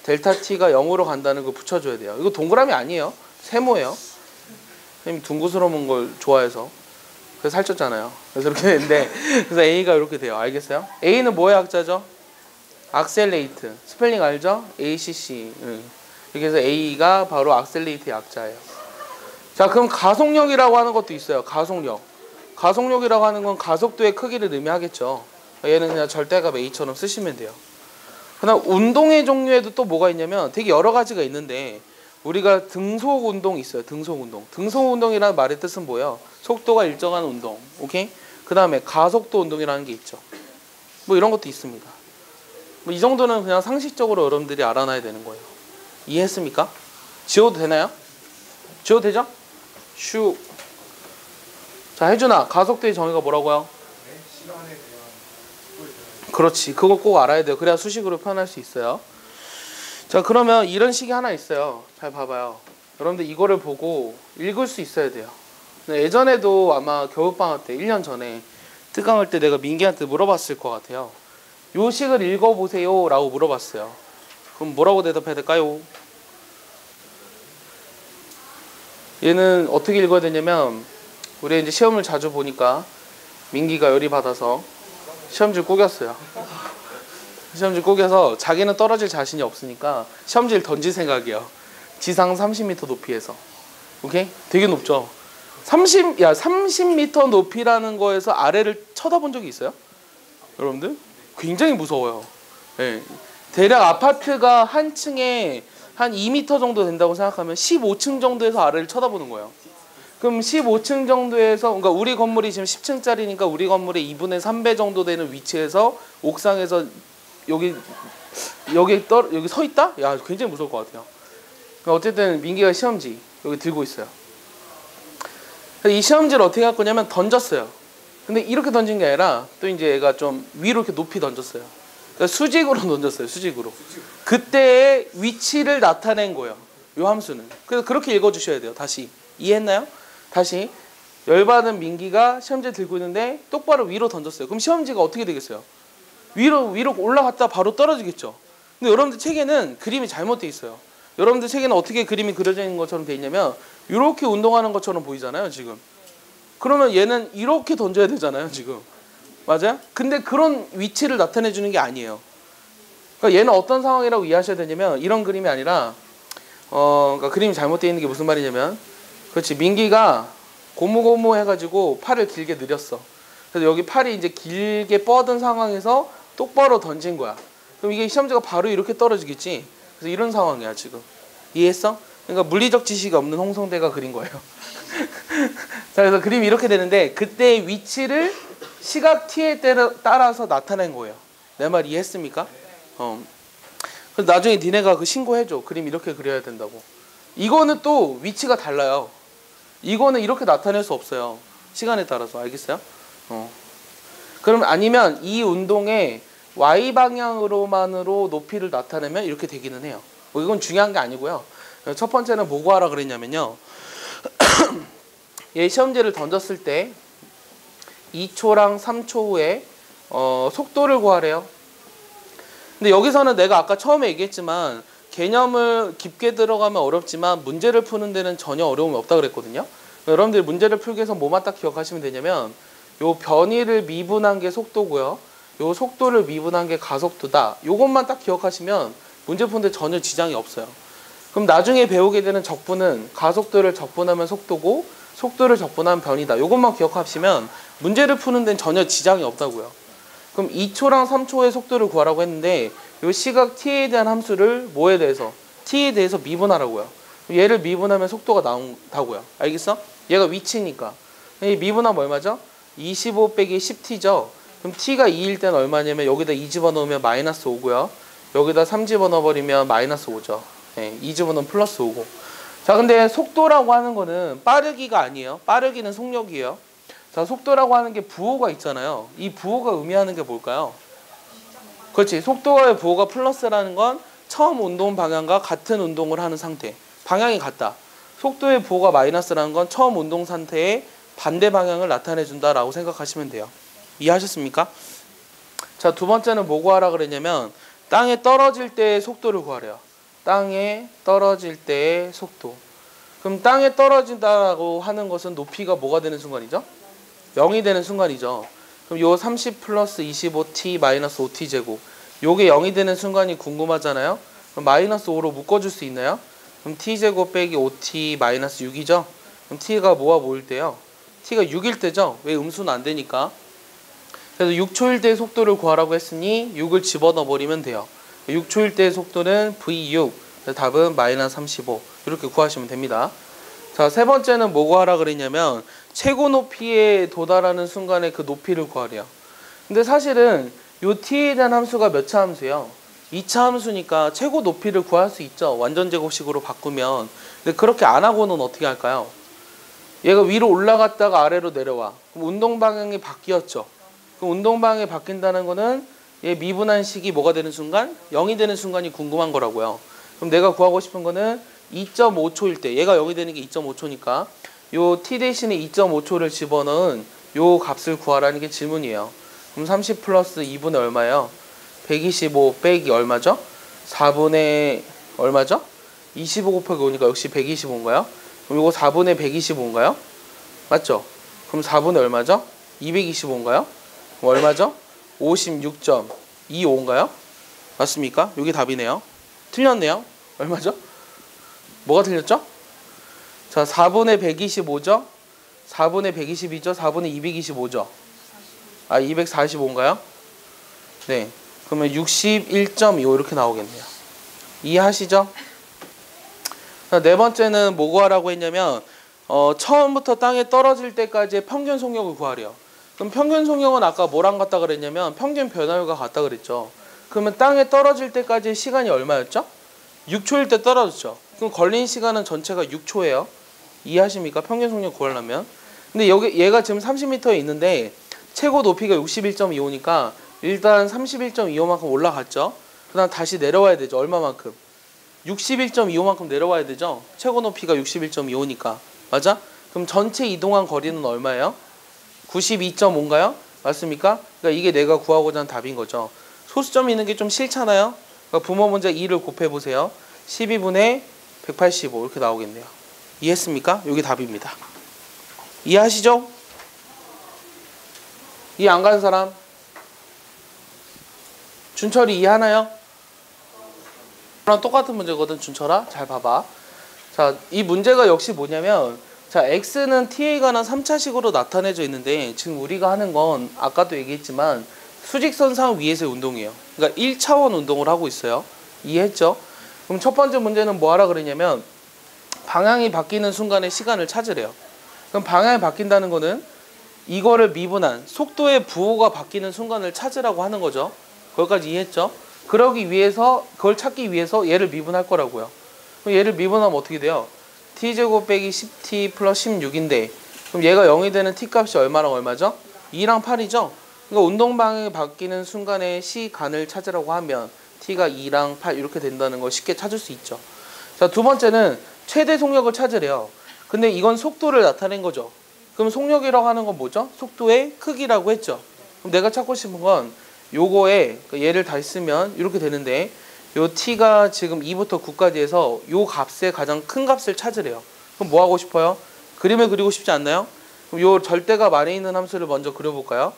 델타 t가 0으로 간다는 걸 붙여줘야 돼요. 이거 동그라미 아니에요. 세모예요. 선생님이 둥그스러운 걸 좋아해서 그래서 살쪘잖아요. 그래서 이렇게 되는데 그래서 a가 이렇게 돼요. 알겠어요? a는 뭐의 약자죠? 악셀레이트. 스펠링 알죠? ACC. 이렇게 해서 A가 바로 악셀레이트의 약자예요. 자, 그럼 가속력이라고 하는 것도 있어요. 가속력. 가속력이라고 하는 건 가속도의 크기를 의미하겠죠. 얘는 그냥 절대값 A처럼 쓰시면 돼요. 그다음 운동의 종류에도 또 뭐가 있냐면 되게 여러 가지가 있는데 우리가 등속 운동이 있어요. 등속 운동. 등속 운동이라는 말의 뜻은 뭐예요? 속도가 일정한 운동. 오케이? 그다음에 가속도 운동이라는 게 있죠. 뭐 이런 것도 있습니다. 뭐 이 정도는 그냥 상식적으로 여러분들이 알아놔야 되는 거예요. 이해했습니까? 지워도 되나요? 지워도 되죠? 슈. 자, 혜준아, 가속도의 정의가 뭐라고요? 그렇지. 그거 꼭 알아야 돼요. 그래야 수식으로 표현할 수 있어요. 자, 그러면 이런 식이 하나 있어요. 잘 봐봐요. 여러분들 이거를 보고 읽을 수 있어야 돼요. 예전에도 아마 겨울방학 때 1년 전에 특강할 때 내가 민기한테 물어봤을 것 같아요. 요 식을 읽어보세요 라고 물어봤어요. 그럼 뭐라고 대답해야 될까요? 얘는 어떻게 읽어야 되냐면 우리 이제 시험을 자주 보니까 민기가 열이 받아서 시험지를 꾸겼어요. 시험지 꾸겨서 자기는 떨어질 자신이 없으니까 시험지를 던질 생각이에요. 지상 30m 높이에서. 오케이? 되게 높죠? 30m 높이라는 거에서 아래를 쳐다본 적이 있어요? 여러분들? 굉장히 무서워요. 네. 대략 아파트가 한 층에 한 2m 정도 된다고 생각하면 15층 정도에서 아래를 쳐다보는 거예요. 그럼 15층 정도에서, 그러니까 우리 건물이 지금 10층짜리니까 우리 건물의 2분의 3배 정도 되는 위치에서 옥상에서 여기 서 있다? 야, 굉장히 무서울 것 같아요. 어쨌든 민기가 시험지 여기 들고 있어요. 이 시험지를 어떻게 할 거냐면 던졌어요. 근데 이렇게 던진 게 아니라 또 이제 얘가 좀 위로 이렇게 높이 던졌어요. 그러니까 수직으로 던졌어요. 수직으로. 그때의 위치를 나타낸 거예요. 요 함수는. 그래서 그렇게 읽어주셔야 돼요. 다시. 이해했나요? 다시. 열받은 민기가 시험지 들고 있는데 똑바로 위로 던졌어요. 그럼 시험지가 어떻게 되겠어요? 위로 올라갔다 바로 떨어지겠죠. 근데 여러분들 책에는 그림이 잘못되어 있어요. 여러분들 책에는 어떻게 그림이 그려져 있는 것처럼 되어 있냐면 이렇게 운동하는 것처럼 보이잖아요. 지금. 그러면 얘는 이렇게 던져야 되잖아요. 지금. 맞아요? 근데 그런 위치를 나타내 주는 게 아니에요. 그러니까 얘는 어떤 상황이라고 이해하셔야 되냐면 이런 그림이 아니라 그러니까 그림이 잘못되어 있는 게 무슨 말이냐면 그렇지. 민기가 고무고무 해가지고 팔을 길게 늘렸어. 그래서 여기 팔이 이제 길게 뻗은 상황에서 똑바로 던진 거야. 그럼 이게 시험지가 바로 이렇게 떨어지겠지. 그래서 이런 상황이야 지금. 이해했어? 그러니까 물리적 지식이 없는 홍성대가 그린 거예요. 자, 그래서 그림이 이렇게 되는데 그때의 위치를 시각 t에 따라서 나타낸 거예요. 내 말 이해했습니까? 그래서 나중에 니네가 그 신고해줘. 그림 이렇게 그려야 된다고. 이거는 또 위치가 달라요. 이거는 이렇게 나타낼 수 없어요. 시간에 따라서. 알겠어요? 그럼 아니면 이 운동의 Y방향으로만으로 높이를 나타내면 이렇게 되기는 해요. 이건 중요한 게 아니고요. 첫 번째는 뭐고 하라 그랬냐면요. 얘 시험지를 던졌을 때 2초랑 3초 후에 속도를 구하래요. 근데 여기서는 내가 아까 처음에 얘기했지만 개념을 깊게 들어가면 어렵지만 문제를 푸는 데는 전혀 어려움이 없다 그랬거든요. 여러분들이 문제를 풀기 위해서 뭐만 딱 기억하시면 되냐면 요 변이를 미분한 게 속도고요. 요 속도를 미분한 게 가속도다. 요것만 딱 기억하시면 문제 푸는데 전혀 지장이 없어요. 그럼 나중에 배우게 되는 적분은 가속도를 적분하면 속도고 속도를 적분하면 변이다. 요것만 기억하시면 문제를 푸는 데는 전혀 지장이 없다고요. 그럼 2초랑 3초의 속도를 구하라고 했는데 요 시각 t에 대한 함수를 뭐에 대해서? t에 대해서 미분하라고요. 얘를 미분하면 속도가 나온다고요. 알겠어? 얘가 위치니까. 이 미분하면 얼마죠? 25 빼기 10t죠. 그럼 t가 2일 때는 얼마냐면 여기다 2 집어넣으면 마이너스 5고요. 여기다 3 집어넣어버리면 마이너스 5죠. 네, 2 집어넣으면 플러스 5고. 자, 근데 속도라고 하는 거는 빠르기가 아니에요. 빠르기는 속력이에요. 자, 속도라고 하는 게 부호가 있잖아요. 이 부호가 의미하는 게 뭘까요? 그렇지. 속도의 부호가 플러스라는 건 처음 운동 방향과 같은 운동을 하는 상태. 방향이 같다. 속도의 부호가 마이너스라는 건 처음 운동 상태의 반대 방향을 나타내 준다라고 생각하시면 돼요. 이해하셨습니까? 자, 두 번째는 뭐 구하라 그랬냐면 땅에 떨어질 때의 속도를 구하래요. 땅에 떨어질 때의 속도. 그럼 땅에 떨어진다라고 하는 것은 높이가 뭐가 되는 순간이죠? 0이 되는 순간이죠. 그럼 요 30 플러스 25t 마이너스 5t 제곱. 요게 0이 되는 순간이 궁금하잖아요. 그럼 마이너스 5로 묶어줄 수 있나요? 그럼 t 제곱 빼기 5t 마이너스 6이죠. 그럼 t가 뭐와 모일 때요? t가 6일 때죠. 왜 음수는 안 되니까. 그래서 6초일 때의 속도를 구하라고 했으니 6을 집어넣어 버리면 돼요. 6초일 때의 속도는 v6. 답은 마이너스 35. 이렇게 구하시면 됩니다. 자, 세 번째는 뭐 구하라 그랬냐면 최고 높이에 도달하는 순간에 그 높이를 구하래요. 근데 사실은 요 t에 대한 함수가 몇 차 함수예요? 2차 함수니까 최고 높이를 구할 수 있죠. 완전 제곱식으로 바꾸면. 근데 그렇게 안 하고는 어떻게 할까요? 얘가 위로 올라갔다가 아래로 내려와. 그럼 운동 방향이 바뀌었죠. 그럼 운동 방향이 바뀐다는 거는 얘 미분한식이 뭐가 되는 순간? 0이 되는 순간이 궁금한 거라고요. 그럼 내가 구하고 싶은 거는 2.5초일 때, 얘가 0이 되는 게 2.5초니까 요 t 대신에 2.5초를 집어넣은 요 값을 구하라는 게 질문이에요. 그럼 30 플러스 2분의 얼마예요? 125 빼기 얼마죠? 4분의 얼마죠? 25 곱하기 5니까 역시 125인가요? 그럼 이거 4분의 125인가요? 맞죠? 그럼 4분의 얼마죠? 225인가요? 그럼 얼마죠? 56.25인가요? 맞습니까? 여기 답이네요. 틀렸네요. 얼마죠? 뭐가 틀렸죠? 자, 4분의 125죠? 4분의 122죠? 4분의 225죠? 아, 245인가요? 네. 그러면 61.25 이렇게 나오겠네요. 이해하시죠? 자, 네 번째는 뭐 구하라고 했냐면 처음부터 땅에 떨어질 때까지의 평균 속력을 구하래요. 그럼 평균 속력은 아까 뭐랑 같다 그랬냐면 평균 변화율과 같다 그랬죠. 그러면 땅에 떨어질 때까지의 시간이 얼마였죠? 6초일 때 떨어졌죠. 그럼 걸린 시간은 전체가 6초예요. 이해하십니까? 평균 속력 구하려면. 근데 여기 얘가 지금 30m에 있는데 최고 높이가 61.25니까 일단 31.25만큼 올라갔죠. 그 다음 다시 내려와야 되죠. 얼마만큼? 61.25만큼 내려와야 되죠. 최고 높이가 61.25니까. 맞아? 그럼 전체 이동한 거리는 얼마예요? 92.5인가요? 맞습니까? 그러니까 이게 내가 구하고자 하는 답인 거죠. 소수점이 있는 게 좀 싫잖아요. 그러니까 부모 문제 2를 곱해보세요. 12분의 185 이렇게 나오겠네요. 이해했습니까? 여기 답입니다. 이해하시죠? 이해 안 가는 사람? 준철이 이해하나요? 그랑 똑같은 문제거든. 준철아 잘 봐봐. 자, 이 문제가 역시 뭐냐면 자, x는 t에 관한 3차식으로 나타내져 있는데 지금 우리가 하는 건 아까도 얘기했지만 수직선상 위에서의 운동이에요. 그러니까 1차원 운동을 하고 있어요. 이해했죠? 그럼 첫 번째 문제는 뭐 하라 그랬냐면 방향이 바뀌는 순간에 시간을 찾으래요. 그럼 방향이 바뀐다는 거는 이거를 미분한 속도의 부호가 바뀌는 순간을 찾으라고 하는 거죠. 거기까지 이해했죠? 그러기 위해서 그걸 찾기 위해서 얘를 미분할 거라고요. 그럼 얘를 미분하면 어떻게 돼요? t제곱 빼기 10t 플러스 16인데 그럼 얘가 0이 되는 t 값이 얼마랑 얼마죠? 2랑 8이죠? 그러니까 운동 방향이 바뀌는 순간에 시간을 찾으라고 하면 t가 2랑 8 이렇게 된다는 걸 쉽게 찾을 수 있죠. 자, 두 번째는 최대 속력을 찾으래요. 근데 이건 속도를 나타낸 거죠. 그럼 속력이라고 하는 건 뭐죠? 속도의 크기라고 했죠. 그럼 내가 찾고 싶은 건 요거에 얘를 다시 쓰면 이렇게 되는데 요 t가 지금 2부터 9까지 해서 요 값의 가장 큰 값을 찾으래요. 그럼 뭐 하고 싶어요? 그림을 그리고 싶지 않나요? 그럼 요 절대값 안에 있는 함수를 먼저 그려볼까요?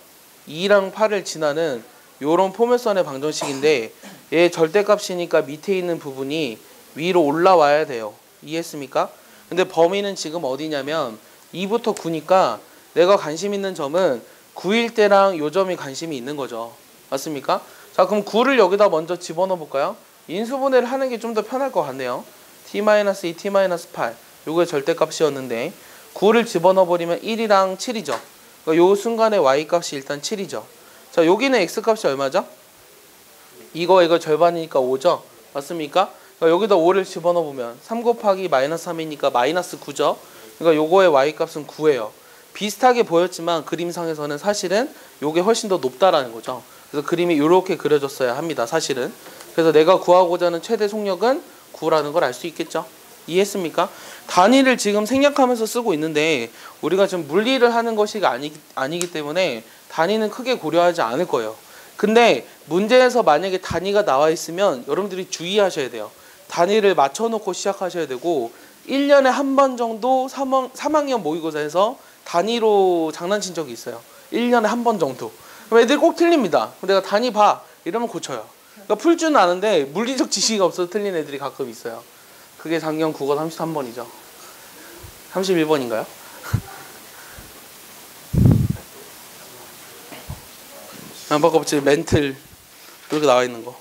2랑 8을 지나는 요런 포물선의 방정식인데 얘 절대값이니까 밑에 있는 부분이 위로 올라와야 돼요. 이해했습니까? 근데 범위는 지금 어디냐면 2부터 9니까 내가 관심 있는 점은 9일 때랑 요 점이 관심이 있는 거죠. 맞습니까? 자, 그럼 9를 여기다 먼저 집어넣어 볼까요? 인수분해를 하는 게 좀 더 편할 것 같네요. t-2, t-8 요거의 절대값이었는데 9를 집어넣어 버리면 1이랑 7이죠. 그러니까 요 순간에 y값이 일단 7이죠. 자, 여기는 x값이 얼마죠? 이거 절반이니까 5죠. 맞습니까? 그러니까 여기다 5를 집어넣어 보면 3 곱하기 마이너스 3이니까 마이너스 9죠. 그러니까 요거의 y값은 9예요. 비슷하게 보였지만 그림상에서는 사실은 요게 훨씬 더 높다라는 거죠. 그래서 그림이 이렇게 그려졌어야 합니다. 사실은. 그래서 내가 구하고자 하는 최대 속력은 9라는 걸 알 수 있겠죠. 이해했습니까? 단위를 지금 생략하면서 쓰고 있는데 우리가 지금 물리를 하는 것이 아니기 때문에 단위는 크게 고려하지 않을 거예요. 근데 문제에서 만약에 단위가 나와 있으면 여러분들이 주의하셔야 돼요. 단위를 맞춰놓고 시작하셔야 되고 1년에 한 번 정도 3학년 모의고사에서 단위로 장난친 적이 있어요. 1년에 한 번 정도. 그럼 애들이 꼭 틀립니다. 내가 단위 봐 이러면 고쳐요. 그러니까 풀 줄은 아는데 물리적 지식이 없어서 틀린 애들이 가끔 있어요. 그게 작년 국어 33번이죠. 31번인가요? 안 바꿔봤지. 멘틀 이렇게 나와 있는 거.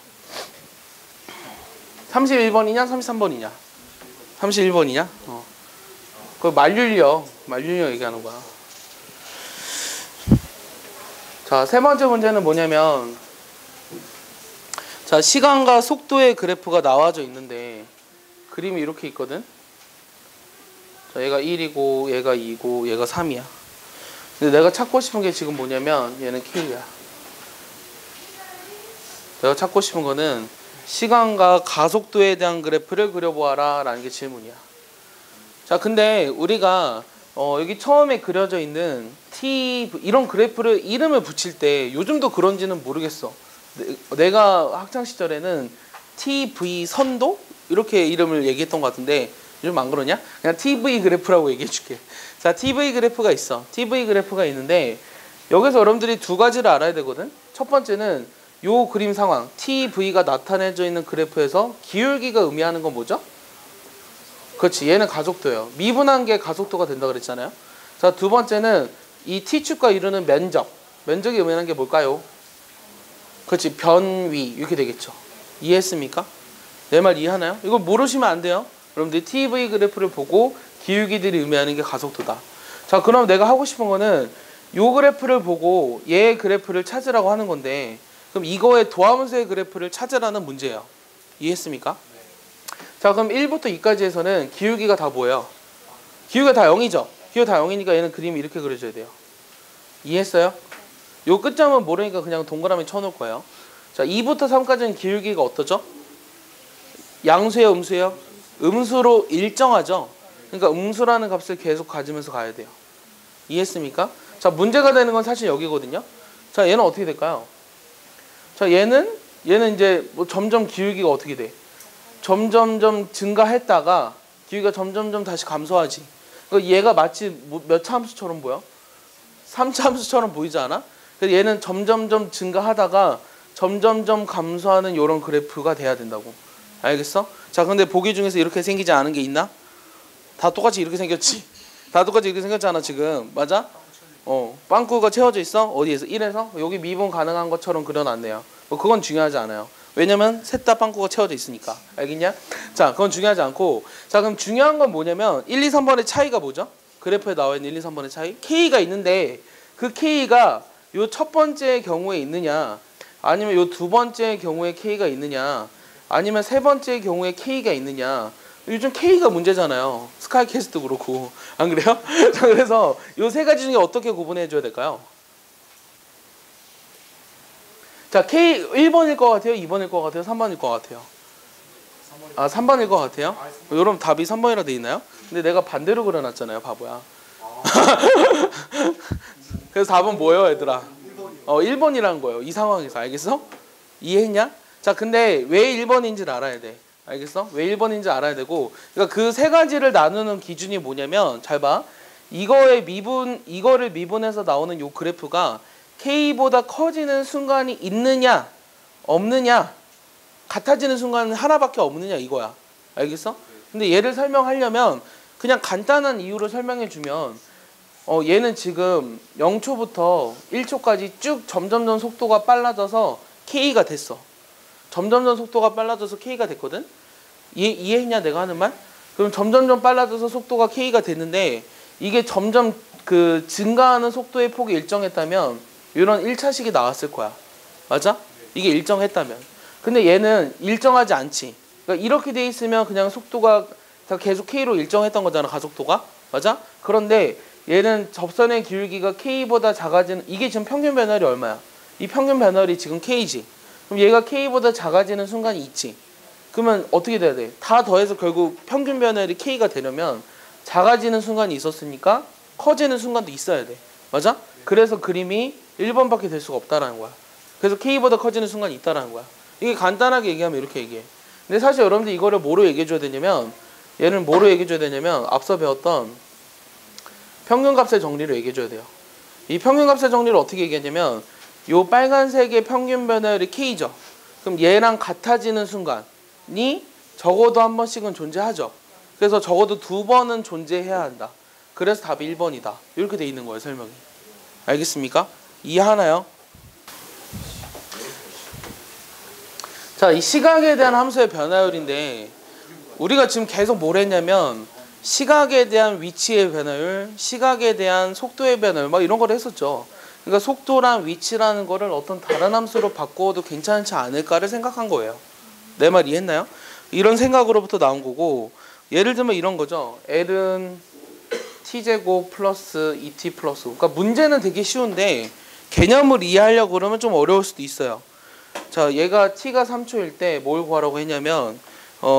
31번이냐 33번이냐? 31번이냐? 그 만륜력 얘기하는 거야. 자, 세 번째 문제는 뭐냐면, 자, 시간과 속도의 그래프가 나와져 있는데 그림이 이렇게 있거든. 자, 얘가 1이고 얘가 2고 얘가 3이야. 근데 내가 찾고 싶은 게 지금 뭐냐면 얘는 K야. 내가 찾고 싶은 거는 시간과 가속도에 대한 그래프를 그려보아라 라는 게 질문이야. 자, 근데 우리가 여기 처음에 그려져 있는 T 이런 그래프를 이름을 붙일 때 요즘도 그런지는 모르겠어. 내가 학창 시절에는 TV 선도 이렇게 이름을 얘기했던 것 같은데 요즘 안 그러냐? 그냥 TV 그래프라고 얘기해 줄게. 자, TV 그래프가 있어. TV 그래프가 있는데 여기서 여러분들이 두 가지를 알아야 되거든. 첫 번째는 요 그림 상황 TV가 나타내져 있는 그래프에서 기울기가 의미하는 건 뭐죠? 그렇지, 얘는 가속도예요. 미분한 게 가속도가 된다 그랬잖아요. 자, 두 번째는 이 T축과 이루는 면적이 의미하는 게 뭘까요? 그렇지, 변위 이렇게 되겠죠. 이해했습니까? 내 말 이해하나요? 이거 모르시면 안 돼요. 여러분들이 TV 그래프를 보고 기울기들이 의미하는 게 가속도다. 자, 그럼 내가 하고 싶은 거는 요 그래프를 보고 얘 그래프를 찾으라고 하는 건데, 그럼 이거의 도함수의 그래프를 찾으라는 문제예요. 이해했습니까? 자, 그럼 1부터 2까지에서는 기울기가 다 뭐예요? 기울기가 다 0이죠. 기울기가 다 0이니까 얘는 그림이 이렇게 그려져야 돼요. 이해했어요? 요 끝점은 모르니까 그냥 동그라미 쳐놓을 거예요. 자, 2부터 3까지는 기울기가 어떠죠? 양수예요, 음수예요? 음수로 일정하죠. 그러니까 음수라는 값을 계속 가지면서 가야 돼요. 이해했습니까? 자, 문제가 되는 건 사실 여기거든요. 자, 얘는 어떻게 될까요? 자, 얘는 이제 뭐 점점 기울기가 어떻게 돼? 점점점 증가했다가 기울기가 점점점 다시 감소하지. 그러니까 얘가 마치 몇 차 함수처럼 보여? 3차 함수처럼 보이지 않아? 그래서 얘는 점점점 증가하다가 점점점 감소하는 이런 그래프가 돼야 된다고. 알겠어? 자, 근데 보기 중에서 이렇게 생기지 않은 게 있나? 다 똑같이 이렇게 생겼지? 다 똑같이 이렇게 생겼잖아 지금. 맞아? 빵꾸가 채워져 있어? 어디에서? 1에서? 여기 미분 가능한 것처럼 그려놨네요. 뭐 그건 중요하지 않아요. 왜냐면 셋 다 빵꾸가 채워져 있으니까. 알겠냐? 자, 그건 중요하지 않고, 자, 그럼 중요한 건 뭐냐면 1, 2, 3번의 차이가 뭐죠? 그래프에 나와 있는 1, 2, 3번의 차이? K가 있는데 그 K가 요 첫 번째 경우에 있느냐, 아니면 요 두 번째 경우에 K가 있느냐, 아니면 세 번째 경우에 K가 있느냐. 요즘 K가 문제잖아요. 스카이캐스트도 그렇고. 안 그래요? 자, 그래서 요 세 가지 중에 어떻게 구분해 줘야 될까요? 자, K 1번일 것 같아요? 2번일 것 같아요? 3번일 것 같아요? 3번일 것 같아요? 여러분 답이 3번이라 돼 있나요? 근데 내가 반대로 그려놨잖아요, 바보야. 그래서 답은 뭐예요, 얘들아? 1번이라는 거예요. 이 상황에서. 알겠어? 이해했냐? 자, 근데 왜 1번인지를 알아야 돼. 알겠어? 왜 1번인지 알아야 되고, 그러니까 그 세 가지를 나누는 기준이 뭐냐면, 잘 봐. 이거를 미분해서 나오는 요 그래프가 K보다 커지는 순간이 있느냐, 없느냐, 같아지는 순간은 하나밖에 없느냐, 이거야. 알겠어? 근데 얘를 설명하려면 그냥 간단한 이유로 설명해 주면, 얘는 지금 0초부터 1초까지 쭉 점점점 속도가 빨라져서 K가 됐어. 점점점 속도가 빨라져서 K가 됐거든? 이해했냐, 내가 하는 말? 그럼 점점점 빨라져서 속도가 K가 됐는데, 이게 점점 그 증가하는 속도의 폭이 일정했다면 이런 1차식이 나왔을 거야. 맞아? 이게 일정했다면. 근데 얘는 일정하지 않지. 그러니까 이렇게 돼 있으면 그냥 속도가 다 계속 K로 일정했던 거잖아, 가속도가. 맞아? 그런데 얘는 접선의 기울기가 K보다 작아지는, 이게 지금 평균 변열이 얼마야? 이 평균 변열이 지금 K지. 그럼 얘가 K보다 작아지는 순간이 있지. 그러면 어떻게 돼야 돼? 다 더해서 결국 평균 변열이 K가 되려면 작아지는 순간이 있었으니까 커지는 순간도 있어야 돼. 맞아? 그래서 그림이 1번밖에 될 수가 없다라는 거야. 그래서 K보다 커지는 순간이 있다라는 거야. 이게 간단하게 얘기하면 이렇게 얘기해. 근데 사실 여러분들 이거를 뭐로 얘기해줘야 되냐면, 얘는 뭐로 얘기해줘야 되냐면 앞서 배웠던 평균값의 정리로 얘기해줘야 돼요. 이 평균값의 정리를 어떻게 얘기하냐면, 요 빨간색의 평균 변화율이 K죠. 그럼 얘랑 같아지는 순간이 적어도 한 번씩은 존재하죠. 그래서 적어도 2번은 존재해야 한다. 그래서 답이 1번이다. 이렇게 돼 있는 거예요, 설명이. 알겠습니까? 이해하나요? 자, 이 시각에 대한 함수의 변화율인데 우리가 지금 계속 뭘 했냐면 시각에 대한 위치의 변화율, 시각에 대한 속도의 변화율 막 이런 걸 했었죠. 그러니까 속도랑 위치라는 거를 어떤 다른 함수로 바꿔도 괜찮지 않을까를 생각한 거예요. 내 말 이해했나요? 이런 생각으로부터 나온 거고, 예를 들면 이런 거죠. L은 t제곱 플러스 2t 플러스, 그러니까 문제는 되게 쉬운데 개념을 이해하려고 그러면 좀 어려울 수도 있어요. 자, 얘가 t가 3초일 때 뭘 구하라고 했냐면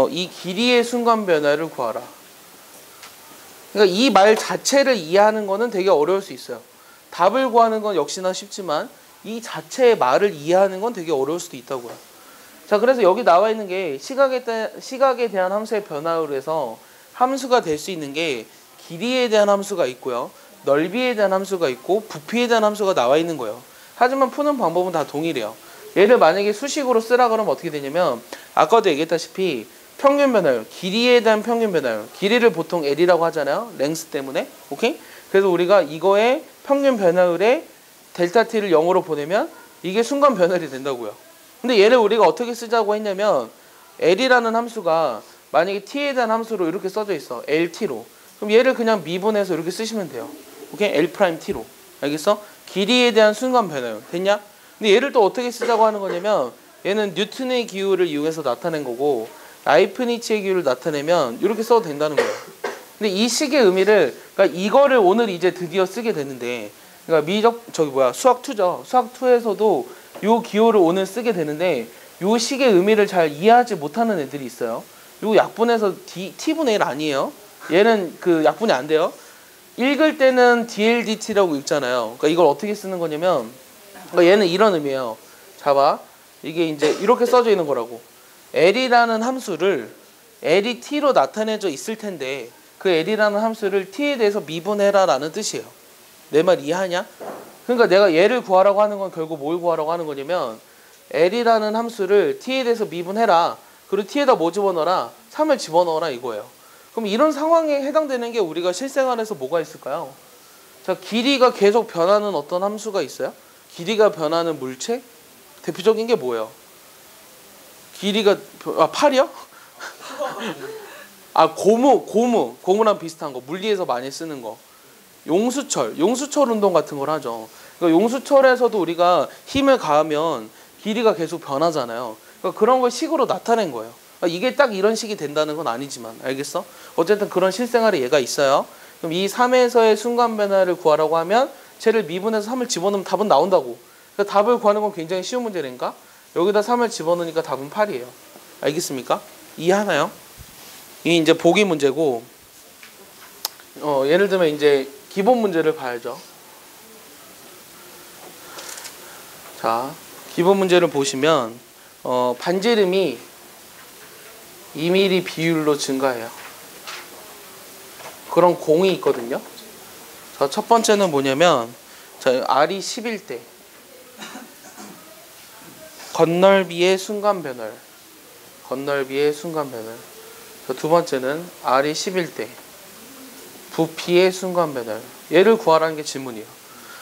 이 길이의 순간 변화를 구하라. 그러니까 이 말 자체를 이해하는 거는 되게 어려울 수 있어요. 답을 구하는 건 역시나 쉽지만 이 자체의 말을 이해하는 건 되게 어려울 수도 있다고요. 자, 그래서 여기 나와 있는 게 시각에 대한 함수의 변화율에서 함수가 될 수 있는 게 길이에 대한 함수가 있고요, 넓이에 대한 함수가 있고 부피에 대한 함수가 나와 있는 거예요. 하지만 푸는 방법은 다 동일해요. 얘를 만약에 수식으로 쓰라 그러면 어떻게 되냐면 아까도 얘기했다시피 평균 변화율, 길이에 대한 평균 변화율, 길이를 보통 L이라고 하잖아요. 랭스 때문에. 오케이? 그래서 우리가 이거의 평균 변화율에 델타 t를 0으로 보내면 이게 순간 변화율이 된다고요. 근데 얘를 우리가 어떻게 쓰자고 했냐면 L이라는 함수가 만약에 t에 대한 함수로 이렇게 써져 있어. LT로. 그럼 얘를 그냥 미분해서 이렇게 쓰시면 돼요. 오케이? L'T로. 알겠어? 길이에 대한 순간 변화율. 됐냐? 근데 얘를 또 어떻게 쓰자고 하는 거냐면 얘는 뉴턴의 기호를 이용해서 나타낸 거고 라이프니츠의 기호를 나타내면 이렇게 써도 된다는 거예요. 근데 이 식의 의미를, 그러니까 이거를 오늘 이제 드디어 쓰게 되는데, 그러니까 수학 2죠. 수학 2에서도 요 기호를 오늘 쓰게 되는데 요 식의 의미를 잘 이해하지 못하는 애들이 있어요. 요 약분해서 t분의 1 아니에요. 얘는 그 약분이 안 돼요. 읽을 때는 dldt라고 읽잖아요. 그러니까 이걸 어떻게 쓰는 거냐면, 그러니까 얘는 이런 의미예요. 자 봐. 이게 이제 이렇게 써져 있는 거라고. L이라는 함수를 L이 t로 나타내져 있을 텐데 그 L이라는 함수를 t에 대해서 미분해라 라는 뜻이에요. 내 말 이해하냐? 그러니까 내가 얘를 구하라고 하는 건 결국 뭘 구하라고 하는 거냐면 L이라는 함수를 t에 대해서 미분해라. 그리고 t에다 뭐 집어넣어라? 3을 집어넣어라 이거예요. 그럼 이런 상황에 해당되는 게 우리가 실생활에서 뭐가 있을까요? 자, 길이가 계속 변하는 어떤 함수가 있어요? 길이가 변하는 물체? 대표적인 게 뭐예요? 길이가 8이요? 고무랑 비슷한 거, 물리에서 많이 쓰는 거. 용수철 운동 같은 걸 하죠. 그러니까 용수철에서도 우리가 힘을 가하면 길이가 계속 변하잖아요. 그러니까 그런 걸 식으로 나타낸 거예요. 그러니까 이게 딱 이런 식이 된다는 건 아니지만, 알겠어? 어쨌든 그런 실생활에 얘가 있어요. 그럼 이 3에서의 순간 변화를 구하라고 하면 쟤를 미분해서 3을 집어넣으면 답은 나온다고. 그러니까 답을 구하는 건 굉장히 쉬운 문제니까 여기다 3을 집어넣으니까 답은 8이에요. 알겠습니까? 이해하나요? 이 이제 보기 문제고, 예를 들면 이제 기본 문제를 봐야죠. 자, 기본 문제를 보시면 반지름이 2mm 비율로 증가해요. 그런 공이 있거든요. 자, 첫 번째는 뭐냐면, 자, R이 10일 때 건널비의 순간 변화율. 자, 두 번째는 R이 10일 때 부피의 순간 변화율. 얘를 구하라는 게 질문이에요.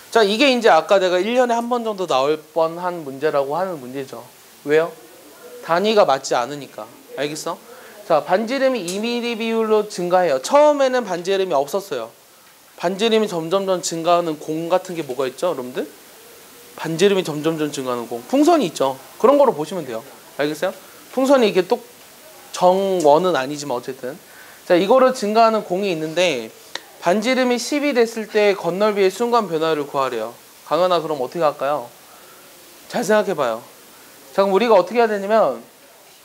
자, 이게 이제 아까 내가 1년에 한 번 정도 나올 뻔한 문제라고 하는 문제죠. 왜요? 단위가 맞지 않으니까. 알겠어? 자, 반지름이 2mm 비율로 증가해요. 처음에는 반지름이 없었어요. 반지름이 점점점 증가하는 공 같은 게 뭐가 있죠, 여러분들? 반지름이 점점점 증가하는 공. 풍선이 있죠. 그런 거로 보시면 돼요. 알겠어요? 풍선이 이게 또 정원은 아니지만 어쨌든. 자, 이거로 증가하는 공이 있는데 반지름이 10이 됐을 때 건널비의 순간 변화를 구하래요. 강연아, 그럼 어떻게 할까요? 잘 생각해봐요. 자, 그럼 우리가 어떻게 해야 되냐면,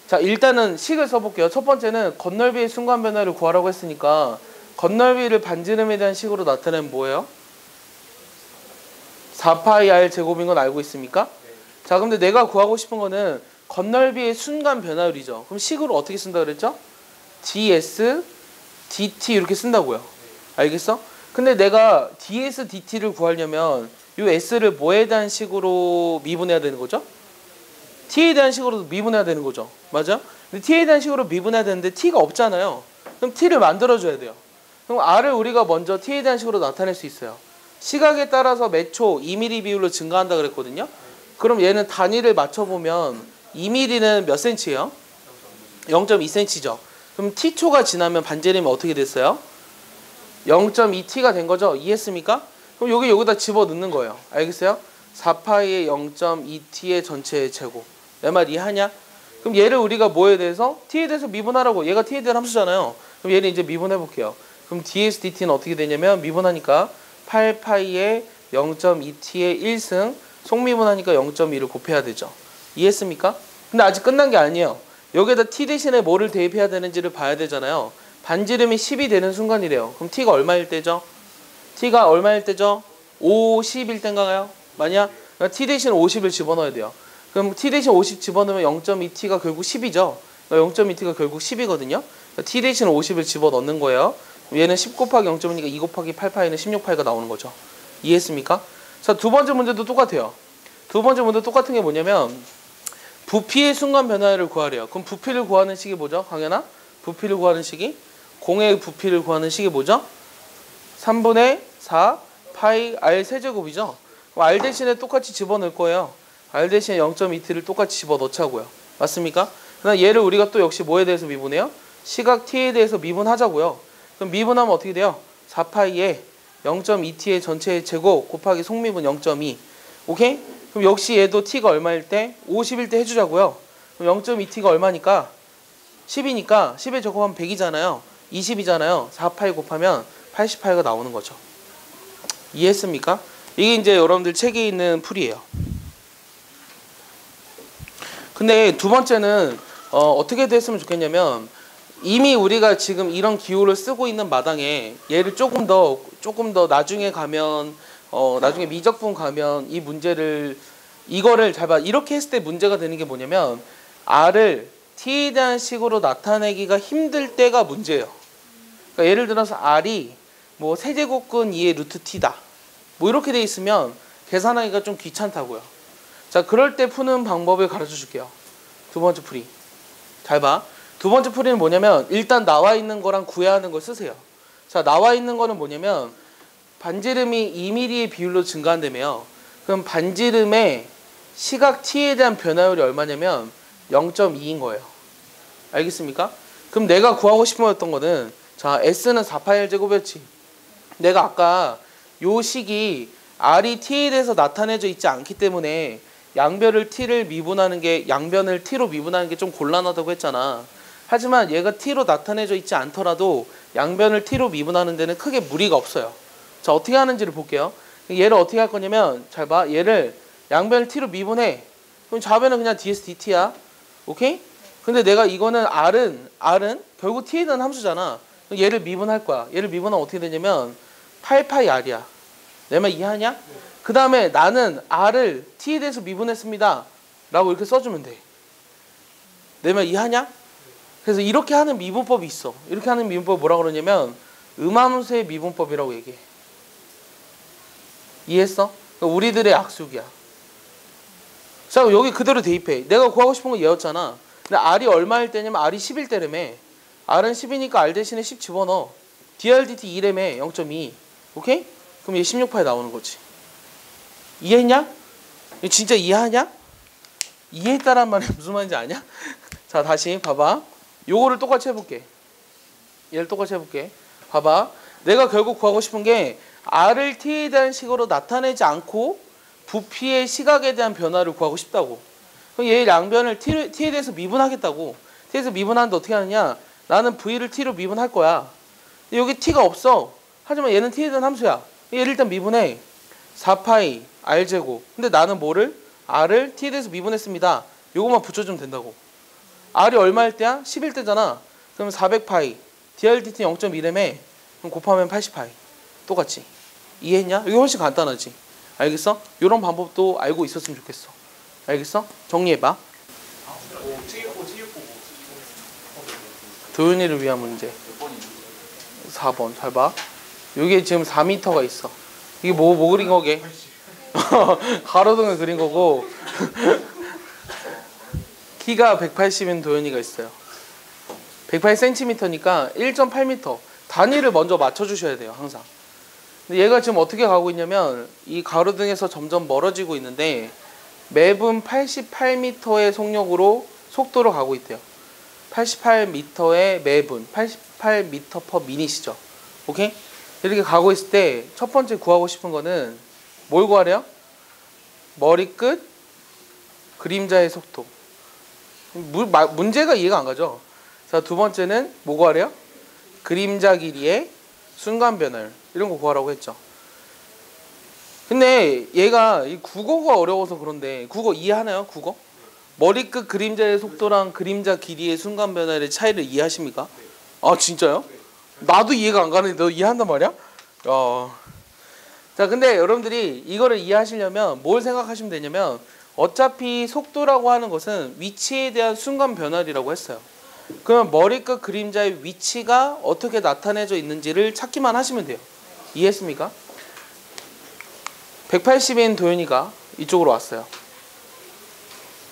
자, 일단은 식을 써볼게요. 첫 번째는 건널비의 순간 변화를 구하라고 했으니까 건널비를 반지름에 대한 식으로 나타내면 뭐예요? 4파이 r 제곱인 건 알고 있습니까? 자, 근데 내가 구하고 싶은 거는 건널비의 순간 변화율이죠. 그럼 식으로 어떻게 쓴다 그랬죠? ds dt 이렇게 쓴다고요. 알겠어? 근데 내가 ds dt를 구하려면 이 s를 뭐에 대한 식으로 미분해야 되는 거죠? t에 대한 식으로 미분해야 되는 거죠. 맞아? 근데 t에 대한 식으로 미분해야 되는데 t가 없잖아요. 그럼 t를 만들어줘야 돼요. 그럼 r을 우리가 먼저 t에 대한 식으로 나타낼 수 있어요. 시각에 따라서 몇 초 2mm 비율로 증가한다 그랬거든요. 그럼 얘는 단위를 맞춰보면 2mm는 몇 cm예요? 0.2cm죠. 그럼 t초가 지나면 반지름이 어떻게 됐어요? 0.2t가 된 거죠. 이해했습니까? 그럼 여기다 집어넣는 거예요. 알겠어요? 4파이의 0.2t의 전체 제곱. 내 말 이해하냐? 그럼 얘를 우리가 뭐에 대해서? t에 대해서 미분하라고. 얘가 t에 대한 함수잖아요. 그럼 얘를 이제 미분해 볼게요. 그럼 ds dt는 어떻게 되냐면 미분하니까 8파이의 0.2t의 1승 속미분하니까 0.2를 곱해야 되죠. 이해했습니까? 근데 아직 끝난 게 아니에요. 여기에다 t 대신에 뭐를 대입해야 되는지를 봐야 되잖아요. 반지름이 10이 되는 순간이래요. 그럼 t가 얼마일 때죠? t가 얼마일 때죠? 50일 때인가요? 맞냐? 그러니까 t 대신 50을 집어넣어야 돼요. 그럼 t 대신 50 집어넣으면 0.2t가 결국 10이죠. 0.2t가 결국 10이거든요. 그러니까 t 대신 50을 집어넣는 거예요. 얘는 10 곱하기 0.2니까 2 곱하기 8파이는 16파이가 나오는 거죠. 이해했습니까? 자, 두 번째 문제도 똑같아요. 두 번째 문제 똑같은 게 뭐냐면 부피의 순간 변화를 구하래요. 그럼 부피를 구하는 식이 뭐죠? 강연아? 부피를 구하는 식이? 공의 부피를 구하는 식이 뭐죠? 3분의 4 파이 r 세제곱이죠. 그럼 r 대신에 똑같이 집어넣을 거예요. r 대신에 0.2t를 똑같이 집어넣자고요. 맞습니까? 그다음 얘를 우리가 또 역시 뭐에 대해서 미분해요? 시각 t에 대해서 미분하자고요. 그럼 미분하면 어떻게 돼요? 4파이에 0.2t의 전체 제곱 곱하기 속미분 0.2. 오케이? 그럼 역시 얘도 t가 얼마일 때? 50일 때 해주자고요. 그럼 0.2t가 얼마니까? 10이니까 10에 적어하면 100이잖아요. 20이잖아요. 4파이 곱하면 80파이가 나오는 거죠. 이해했습니까? 이게 이제 여러분들 책에 있는 풀이에요. 근데 두 번째는 어떻게 됐으면 좋겠냐면 이미 우리가 지금 이런 기호를 쓰고 있는 마당에 얘를 조금 더 나중에 가면 나중에 미적분 가면 이 문제를 이거를 잘 봐. 이렇게 했을 때 문제가 되는 게 뭐냐면 r을 t에 대한 식으로 나타내기가 힘들 때가 문제예요. 그러니까 예를 들어서 r이 뭐 세제곱근 2의 루트 t다. 뭐 이렇게 돼 있으면 계산하기가 좀 귀찮다고요. 자, 그럴 때 푸는 방법을 가르쳐 줄게요. 두 번째 풀이. 잘 봐. 두 번째 풀이는 뭐냐면 일단 나와 있는 거랑 구해야 하는 걸 쓰세요. 자, 나와 있는 거는 뭐냐면 반지름이 2mm의 비율로 증가한다며요. 그럼 반지름의 시각 t에 대한 변화율이 얼마냐면 0.2인 거예요. 알겠습니까? 그럼 내가 구하고 싶은 거였던 거는 자, s는 4파이 제곱이었지. 내가 아까 요 식이 r이 t에 대해서 나타내져 있지 않기 때문에 양변을 t를 미분하는 게 양변을 t로 미분하는 게 좀 곤란하다고 했잖아. 하지만 얘가 t로 나타내져 있지 않더라도 양변을 t로 미분하는 데는 크게 무리가 없어요. 자, 어떻게 하는지를 볼게요. 얘를 어떻게 할 거냐면 잘 봐. 얘를 양변을 t로 미분해. 그럼 좌변은 그냥 ds dt야. 오케이? 근데 내가 이거는 r은 결국 t에 대한 함수잖아. 얘를 미분할 거야. 얘를 미분하면 어떻게 되냐면 8파이 r이야. 내 말 이해하냐? 그 다음에 나는 r을 t에 대해서 미분했습니다. 라고 이렇게 써주면 돼. 내 말 이해하냐? 그래서 이렇게 하는 미분법이 있어. 이렇게 하는 미분법을 뭐라고 그러냐면 음함수의 미분법이라고 얘기해. 이해했어? 그러니까 우리들의 약속이야. 자, 여기 그대로 대입해. 내가 구하고 싶은 건 얘였잖아. 근데 r이 얼마일 때냐면 r이 10일 때라며. r은 10이니까 r 대신에 10 집어넣어. dr dt 2라며 0.2. 오케이? 그럼 얘 16파이 나오는 거지. 이해했냐? 진짜 이해하냐? 이해했다란 말이 무슨 말인지 아냐? 자, 다시 봐봐. 요거를 똑같이 해볼게. 얘를 똑같이 해볼게. 봐봐. 내가 결국 구하고 싶은 게 r을 t에 대한 식으로 나타내지 않고 부피의 시각에 대한 변화를 구하고 싶다고. 그럼 얘 양변을 t에 대해서 미분하겠다고. t에서 미분하는데 어떻게 하느냐? 나는 v를 t로 미분할 거야. 근데 여기 t가 없어. 하지만 얘는 t에 대한 함수야. 얘를 일단 미분해. 4파이 r제곱. 근데 나는 뭐를? r을 t에 대해서 미분했습니다. 요것만 붙여주면 된다고. r이 얼마일 때야? 10일 때잖아. 그럼 400파이 dr dt 0.2라며. 그럼 곱하면 80파이. 똑같지. 이해했냐? 이게 훨씬 간단하지. 알겠어? 이런 방법도 알고 있었으면 좋겠어. 알겠어? 정리해봐. 도윤이를 위한 문제. 4번. 잘 봐. 여기에 지금 4m가 있어. 이게 뭐 그린 거게? 가로등을 그린 거고 키가 180인 도현이가 있어요. 180cm니까 1.8m 단위를 먼저 맞춰주셔야 돼요. 항상. 근데 얘가 지금 어떻게 가고 있냐면 이 가로등에서 점점 멀어지고 있는데 매분 88m의 속력으로 속도로 가고 있대요. 88m의 매분, 88m/min이죠. 오케이? 이렇게 가고 있을 때 첫 번째 구하고 싶은 거는 뭘 구하래요? 머리끝 그림자의 속도. 문제가 이해가 안 가죠? 자, 두 번째는 뭐 구하래요? 그림자 길이의 순간 변화율. 이런 거 구하라고 했죠. 근데 얘가 이 국어가 어려워서 그런데 국어 이해하나요? 국어? 머리끝 그림자의 속도랑 그림자 길이의 순간 변화율의 차이를 이해하십니까? 아, 진짜요? 나도 이해가 안 가는데 너 이해한단 말이야? 자, 근데 여러분들이 이거를 이해하시려면 뭘 생각하시면 되냐면 어차피 속도라고 하는 것은 위치에 대한 순간 변화율이라고 했어요. 그러면 머리끝 그림자의 위치가 어떻게 나타내져 있는지를 찾기만 하시면 돼요. 이해했습니까? 180인 도윤이가 이쪽으로 왔어요.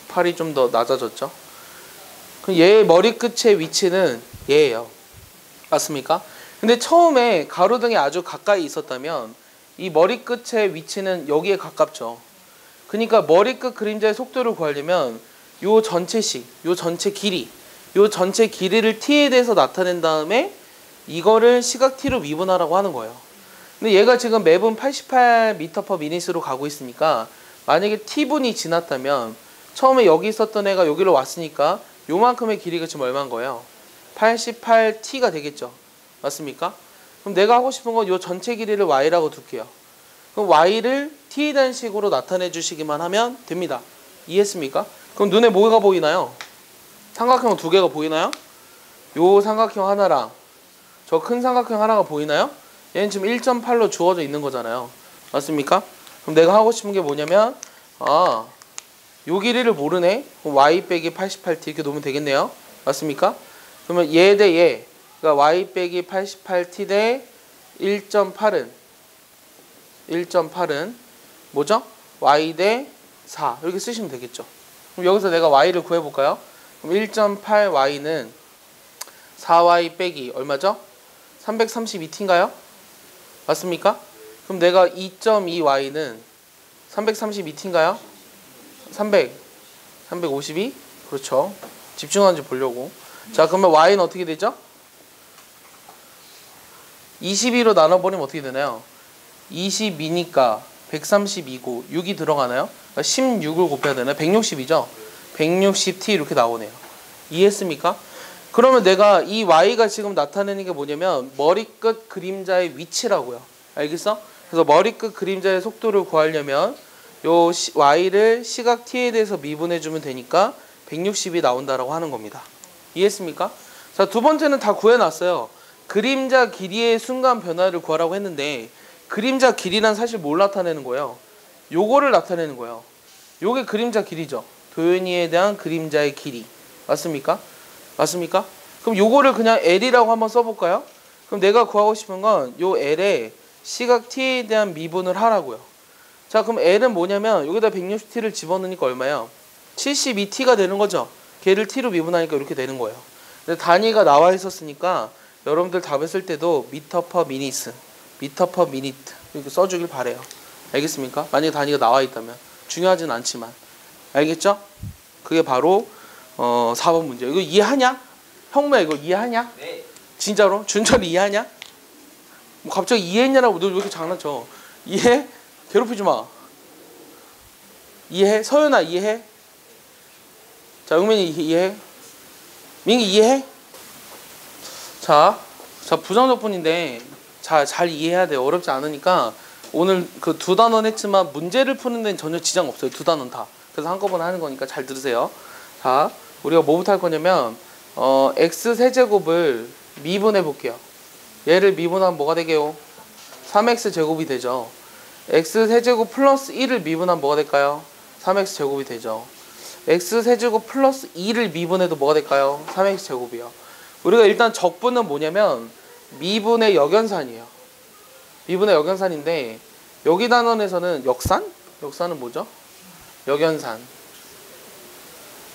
팔이 좀 더 낮아졌죠. 그럼 얘의 머리끝의 위치는 얘예요. 맞습니까? 근데 처음에 가로등이 아주 가까이 있었다면 이 머리끝의 위치는 여기에 가깝죠. 그러니까 머리끝 그림자의 속도를 구하려면 요 전체식, 요 전체 길이, 요 전체 길이를 t에 대해서 나타낸 다음에 이거를 시각 t로 미분하라고 하는 거예요. 근데 얘가 지금 매분 88m/min으로 가고 있으니까 만약에 t분이 지났다면 처음에 여기 있었던 애가 여기로 왔으니까 요만큼의 길이가 지금 얼마인 거예요? 88t가 되겠죠. 맞습니까? 그럼 내가 하고 싶은 건 요 전체 길이를 y라고 둘게요. 그럼 y를 t에 대한 식으로 나타내 주시기만 하면 됩니다. 이해했습니까? 그럼 눈에 뭐가 보이나요? 삼각형 두 개가 보이나요? 요 삼각형 하나랑 저 큰 삼각형 하나가 보이나요? 얘는 지금 1.8로 주어져 있는 거잖아요. 맞습니까? 그럼 내가 하고 싶은 게 뭐냐면 요 길이를 모르네? 그럼 y 빼기 88t 이렇게 놓으면 되겠네요. 맞습니까? 그러면 얘 대 얘, 그러니까 y 빼기 88t 대 1.8은 뭐죠? y 대 4 이렇게 쓰시면 되겠죠. 그럼 여기서 내가 y를 구해볼까요? 그럼 1.8y는 4y 빼기 얼마죠? 332t인가요? 맞습니까? 그럼 내가 2.2y는 332t인가요? 352? 그렇죠. 집중하는지 보려고. 자, 그러면 y는 어떻게 되죠? 22로 나눠버리면 어떻게 되나요? 22니까 132고 6이 들어가나요? 그러니까 16을 곱해야 되나요? 160이죠? 160t 이렇게 나오네요. 이해했습니까? 그러면 내가 이 y가 지금 나타내는 게 뭐냐면 머리끝 그림자의 위치라고요. 알겠어? 그래서 머리끝 그림자의 속도를 구하려면 요 y를 시각 t에 대해서 미분해주면 되니까 160이 나온다라고 하는 겁니다. 이해했습니까? 자, 두 번째는 다 구해놨어요. 그림자 길이의 순간 변화를 구하라고 했는데 그림자 길이란 사실 뭘 나타내는 거예요? 요거를 나타내는 거예요. 요게 그림자 길이죠. 도윤이에 대한 그림자의 길이. 맞습니까? 맞습니까? 그럼 요거를 그냥 L이라고 한번 써볼까요? 그럼 내가 구하고 싶은 건 요 L에 시각 t에 대한 미분을 하라고요. 자, 그럼 L은 뭐냐면 여기다 160t를 집어넣으니까 얼마예요? 72t가 되는 거죠. 걔를 t로 미분하니까 이렇게 되는 거예요. 근데 단위가 나와 있었으니까 여러분들 답을 쓸 때도 미터 퍼 미니스, 미터 퍼 미니트 이렇게 써주길 바래요. 알겠습니까? 만약에 단위가 나와 있다면 중요하진 않지만 알겠죠? 그게 바로 4번 문제. 이거 이해하냐? 형무야 이거 이해하냐? 네. 진짜로? 준철이 이해하냐? 뭐 갑자기 이해했냐라고 너 왜 이렇게 장난쳐? 이해? 괴롭히지 마. 이해해? 서윤아 이해해? 자, 영민이 이해해? 민기 이해해? 자 부정적분인데 잘 이해해야 돼요. 어렵지 않으니까 오늘 그 두 단원 했지만 문제를 푸는 데는 전혀 지장 없어요. 두 단원 다. 그래서 한꺼번에 하는 거니까 잘 들으세요. 자, 우리가 뭐부터 할 거냐면 x 세제곱을 미분해 볼게요. 얘를 미분하면 뭐가 되게요? 3x 제곱이 되죠. x 세제곱 플러스 1을 미분하면 뭐가 될까요? 3x 제곱이 되죠. x 세제곱 플러스 2를 미분해도 뭐가 될까요? 3x 제곱이요. 우리가 일단 적분은 뭐냐면 미분의 역연산이에요. 미분의 역연산인데 여기 단원에서는 역산? 역산은 뭐죠? 역연산.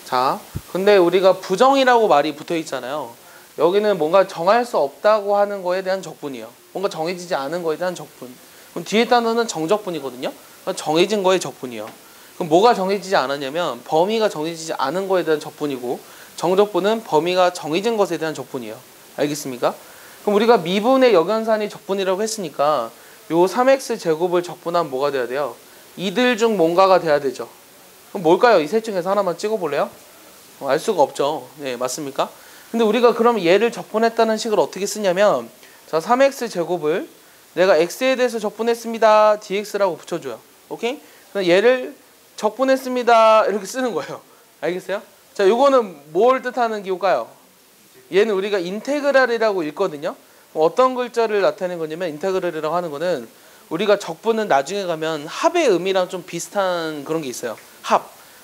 자, 근데 우리가 부정이라고 말이 붙어 있잖아요. 여기는 뭔가 정할 수 없다고 하는 거에 대한 적분이에요. 뭔가 정해지지 않은 거에 대한 적분. 그럼 뒤에 단어는 정적분이거든요. 정해진 거의 적분이에요. 그럼 뭐가 정해지지 않았냐면 범위가 정해지지 않은 거에 대한 적분이고 정적분은 범위가 정해진 것에 대한 적분이에요. 알겠습니까? 그럼 우리가 미분의 역연산이 적분이라고 했으니까 요 3x 제곱을 적분하면 뭐가 돼야 돼요? 이들 중 뭔가가 돼야 되죠. 그럼 뭘까요? 이 셋 중에서 하나만 찍어볼래요? 알 수가 없죠. 네, 맞습니까? 근데 우리가 그럼 얘를 적분했다는 식을 어떻게 쓰냐면 자 3x 제곱을 내가 x에 대해서 적분했습니다. dx라고 붙여줘요. 오케이? 그럼 얘를 적분했습니다. 이렇게 쓰는 거예요. 알겠어요? 자, 요거는 뭘 뜻하는 기호일까요? 얘는 우리가 인테그랄이라고 읽거든요. 어떤 글자를 나타내는 거냐면 인테그랄이라고 하는 거는 우리가 적분은 나중에 가면 합의 의미랑 좀 비슷한 그런 게 있어요.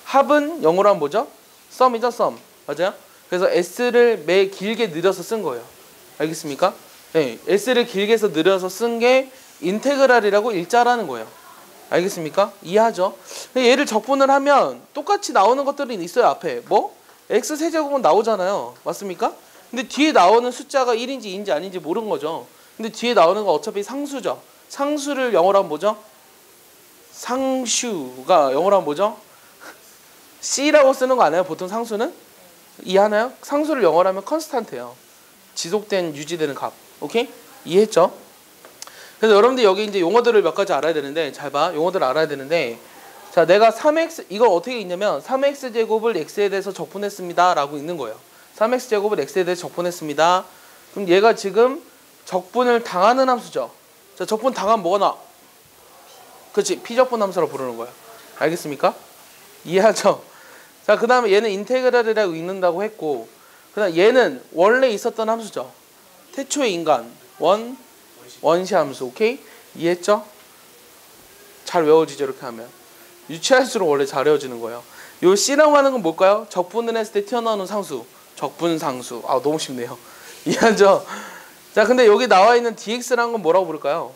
합은 영어로 하면 뭐죠? 썸이죠, 썸. 맞아요? 그래서 s를 매 길게 늘려서 쓴 거예요. 알겠습니까? 네, s를 길게 해서 늘려서 쓴 게 인테그랄이라고 일자라는 거예요. 알겠습니까? 이해하죠? 얘를 적분을 하면 똑같이 나오는 것들이 있어요. 앞에 뭐? x 세제곱은 나오잖아요. 맞습니까? 근데 뒤에 나오는 숫자가 1인지 2인지 아닌지 모르는 거죠. 근데 뒤에 나오는 거 어차피 상수죠. 상수를 영어로 하면 뭐죠? 상슈가 영어로 하면 뭐죠? C라고 쓰는 거 아니에요? 보통 상수는? 이해하나요? 상수를 영어로 하면 컨스탄트예요. 지속된 유지되는 값. 오케이? 이해했죠? 그래서 여러분들 여기 이제 용어들을 몇 가지 알아야 되는데 잘 봐. 용어들을 알아야 되는데 자, 내가 3x 이걸 어떻게 읽냐면 3x 제곱을 x에 대해서 적분했습니다 라고 읽는 거예요. 3x 제곱을 x에 대해서 적분했습니다. 그럼 얘가 지금 적분을 당하는 함수죠. 자, 적분 당하면 뭐가 나? 그렇지. 피적분 함수로 부르는 거야. 알겠습니까? 이해하죠? 자, 그 다음에 얘는 인테그랄이라고 읽는다고 했고 그 다음 얘는 원래 있었던 함수죠. 태초의 인간 원시 함수. 오케이? 이해했죠? 잘 외워지죠 이렇게 하면. 유치할수록 원래 잘 외워지는 거예요. 요 C라고 하는 건 뭘까요? 적분을 했을 때 튀어나오는 상수. 적분상수. 아, 너무 쉽네요. 이해하죠? 자, 근데 여기 나와 있는 dx라는 건 뭐라고 부를까요?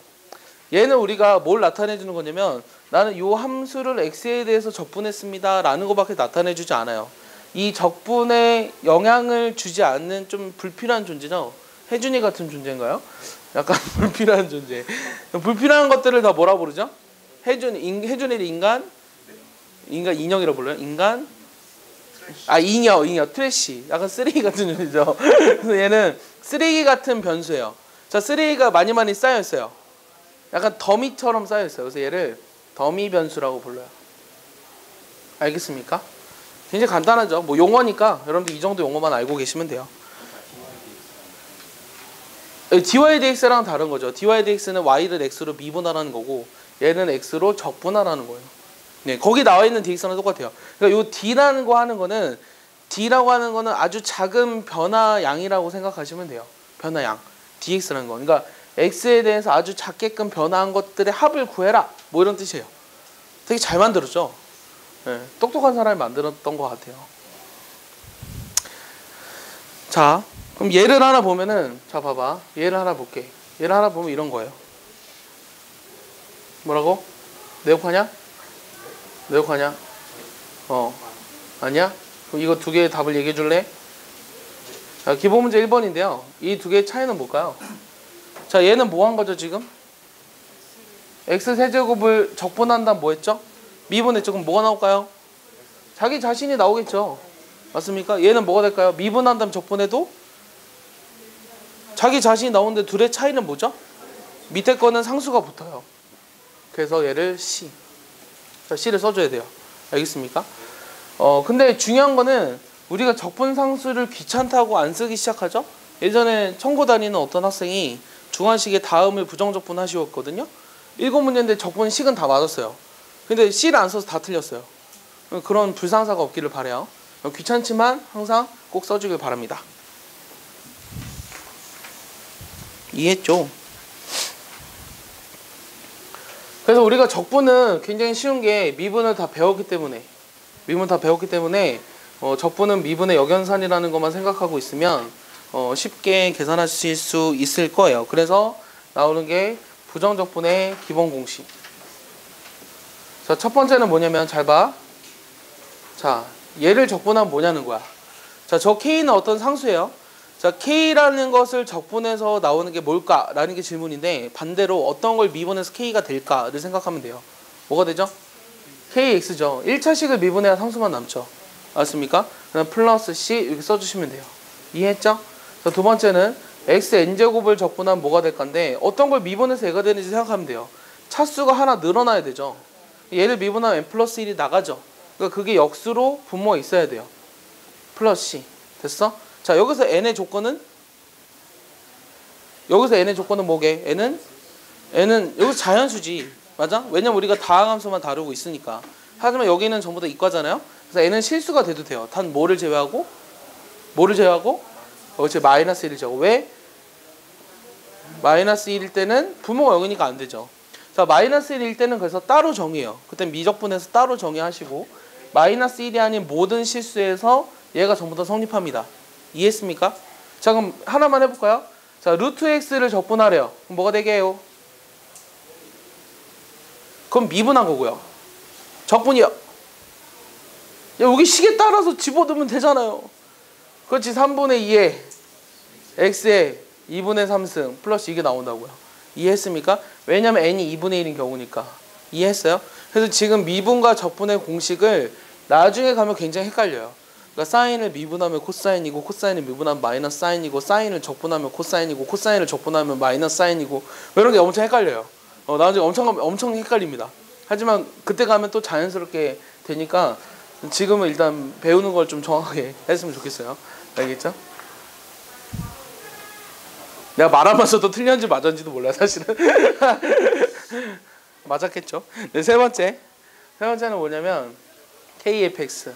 얘는 우리가 뭘 나타내 주는 거냐면 나는 요 함수를 x에 대해서 적분했습니다 라는 것밖에 나타내 주지 않아요. 이 적분에 영향을 주지 않는 좀 불필요한 존재죠. 혜준이 같은 존재인가요? 약간 불필요한 존재. 불필요한 것들을 다 뭐라 부르죠? 혜준이를 인간 인형이라고 불러요? 인간? 아, 잉여, 트래시. 약간 쓰레기 같은 존재죠. 그래서 얘는 쓰레기 같은 변수예요. 자, 쓰레기가 많이 쌓여있어요. 약간 더미처럼 쌓여있어요. 그래서 얘를 더미 변수라고 불러요. 알겠습니까? 굉장히 간단하죠. 뭐 용어니까 여러분들 이 정도 용어만 알고 계시면 돼요. dy dx랑 다른 거죠. dy dx는 y를 x로 미분하라는 거고 얘는 x로 적분하라는 거예요. 네, 거기 나와 있는 dx랑 똑같아요. 그러니까 요 d라는 거 하는 거는 d라고 하는 거는 아주 작은 변화양이라고 생각하시면 돼요. 변화양. dx라는 거. 그러니까 x에 대해서 아주 작게끔 변화한 것들의 합을 구해라. 뭐 이런 뜻이에요. 되게 잘 만들었죠. 네, 똑똑한 사람이 만들었던 것 같아요. 자, 그럼 예를 하나 보면은 자 봐봐. 예를 하나 볼게. 예를 하나 보면 이런 거예요. 뭐라고? 내역하냐? 내역하냐? 아니야? 그럼 이거 두 개의 답을 얘기해 줄래? 자, 기본 문제 1번인데요. 이 두 개의 차이는 뭘까요? 자, 얘는 뭐 한 거죠, 지금? x 세제곱을 적분한다면 뭐 했죠? 미분했죠. 그럼 뭐가 나올까요? 자기 자신이 나오겠죠. 맞습니까? 얘는 뭐가 될까요? 미분한다면 적분해도 자기 자신이 나오는데 둘의 차이는 뭐죠? 밑에 거는 상수가 붙어요. 그래서 얘를 C. 자, C를 써줘야 돼요. 알겠습니까? 근데 중요한 거는 우리가 적분상수를 귀찮다고 안 쓰기 시작하죠? 예전에 청고 다니는 어떤 학생이 중한식의 다음을 부정적분 하시었거든요. 7문제인데 적분 식은 다 맞았어요. 근데 C를 안 써서 다 틀렸어요. 그런 불상사가 없기를 바라요. 귀찮지만 항상 꼭 써주길 바랍니다. 이해했죠? 그래서 우리가 적분은 굉장히 쉬운 게 미분을 다 배웠기 때문에 적분은 미분의 역연산이라는 것만 생각하고 있으면 쉽게 계산하실 수 있을 거예요. 그래서 나오는 게 부정적분의 기본 공식. 자, 첫 번째는 뭐냐면 잘 봐. 자, 얘를 적분하면 뭐냐는 거야. 자, 저 K는 어떤 상수예요? 자, K라는 것을 적분해서 나오는 게 뭘까? 라는 게 질문인데 반대로 어떤 걸 미분해서 K가 될까를 생각하면 돼요. 뭐가 되죠? kx죠. 1차식을 미분해야 상수만 남죠. 맞습니까? 그럼 플러스 c 이렇게 써주시면 돼요. 이해했죠? 자, 두 번째는 xn제곱을 적분하면 뭐가 될 건데 어떤 걸 미분해서 얘가 되는지 생각하면 돼요. 차수가 하나 늘어나야 되죠. 얘를 미분하면 n 플러스 1이 나가죠. 그러니까 그게 역수로 분모가 있어야 돼요. 플러스 c. 됐어? 자, 여기서 n의 조건은 뭐게? n은 여기서 자연수지. 맞아? 왜냐면 우리가 다항함수만 다루고 있으니까. 하지만 여기는 전부 다 이과잖아요. 그래서 n은 실수가 돼도 돼요. 단 뭐를 제외하고? 그렇지, 마이너스 1이죠. 왜? 마이너스 1일 때는 분모가 0이니까 안 되죠. 자, 마이너스 1일 때는 그래서 따로 정의해요. 그때 미적분해서 따로 정의하시고 마이너스 1이 아닌 모든 실수에서 얘가 전부 다 성립합니다. 이해했습니까? 자, 그럼 하나만 해볼까요? 자, 루트 x를 적분하래요. 그럼 뭐가 되게 해요? 그럼 미분한 거고요. 적분이요. 여기 식에 따라서 집어넣으면 되잖아요. 그렇지. 3분의 2에 x에 2분의 3승 플러스 이게 나온다고요. 이해했습니까? 왜냐면 n이 2분의 1인 경우니까. 이해했어요? 그래서 지금 미분과 적분의 공식을 나중에 가면 굉장히 헷갈려요. 그러니까 사인을 미분하면 코사인이고 코사인을 미분하면 마이너스 사인이고 사인을 적분하면 코사인이고 코사인을 적분하면 마이너스 사인이고 이런 게 엄청 헷갈려요. 나중에 엄청 헷갈립니다. 하지만 그때 가면 또 자연스럽게 되니까 지금은 일단 배우는 걸 좀 정확하게 했으면 좋겠어요. 알겠죠? 내가 말하면서도 틀렸는지 맞았는지도 몰라요, 사실은. 맞았겠죠? 네, 세 번째는 뭐냐면 kfx.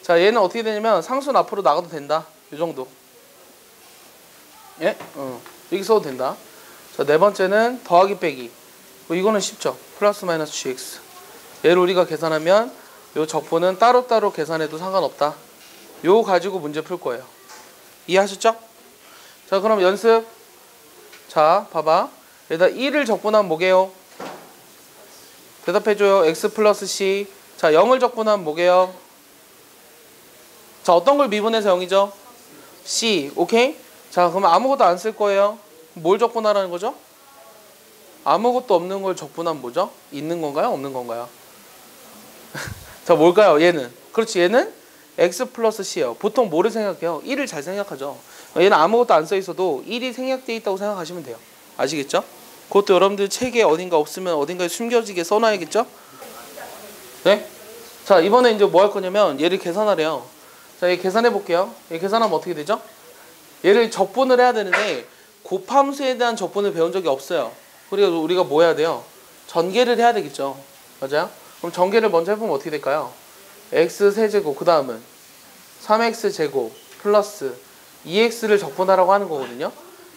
자, 얘는 어떻게 되냐면 상수는 앞으로 나가도 된다. 이 정도. 예? 여기 써도 된다. 자, 네 번째는 더하기 빼기. 이거는 쉽죠. 플러스 마이너스 gx. 얘를 우리가 계산하면 요 적분은 따로따로 계산해도 상관없다. 요거 가지고 문제 풀 거예요. 이해하셨죠? 자, 그럼 연습. 자, 봐봐. 여기다 1을 적분하면 뭐게요? 대답해줘요. x 플러스 c. 자, 0을 적분하면 뭐게요? 자, 어떤 걸 미분해서 0이죠? c. 오케이? 자, 그러면 아무것도 안 쓸 거예요. 뭘 적분하라는 거죠? 아무것도 없는 걸 적분하면 뭐죠? 있는 건가요? 없는 건가요? 자, 뭘까요? 얘는. 그렇지, 얘는 x 플러스 c예요. 보통 뭐를 생각해요? 1을 잘 생각하죠. 얘는 아무것도 안 써 있어도 1이 생략되어 있다고 생각하시면 돼요. 아시겠죠? 그것도 여러분들 책에 어딘가 없으면 어딘가에 숨겨지게 써놔야겠죠? 네? 자, 이번에 이제 뭐 할 거냐면 얘를 계산하래요. 자, 얘 계산해 볼게요. 얘 계산하면 어떻게 되죠? 얘를 적분을 해야 되는데 곱함수에 대한 적분을 배운 적이 없어요. 그리고 우리가 뭐 해야 돼요? 전개를 해야 되겠죠. 맞아요? 그럼 전개를 먼저 해보면 어떻게 될까요? x 세제곱, 그 다음은 3x 제곱 플러스 2x를 적분하라고 하는 거거든요.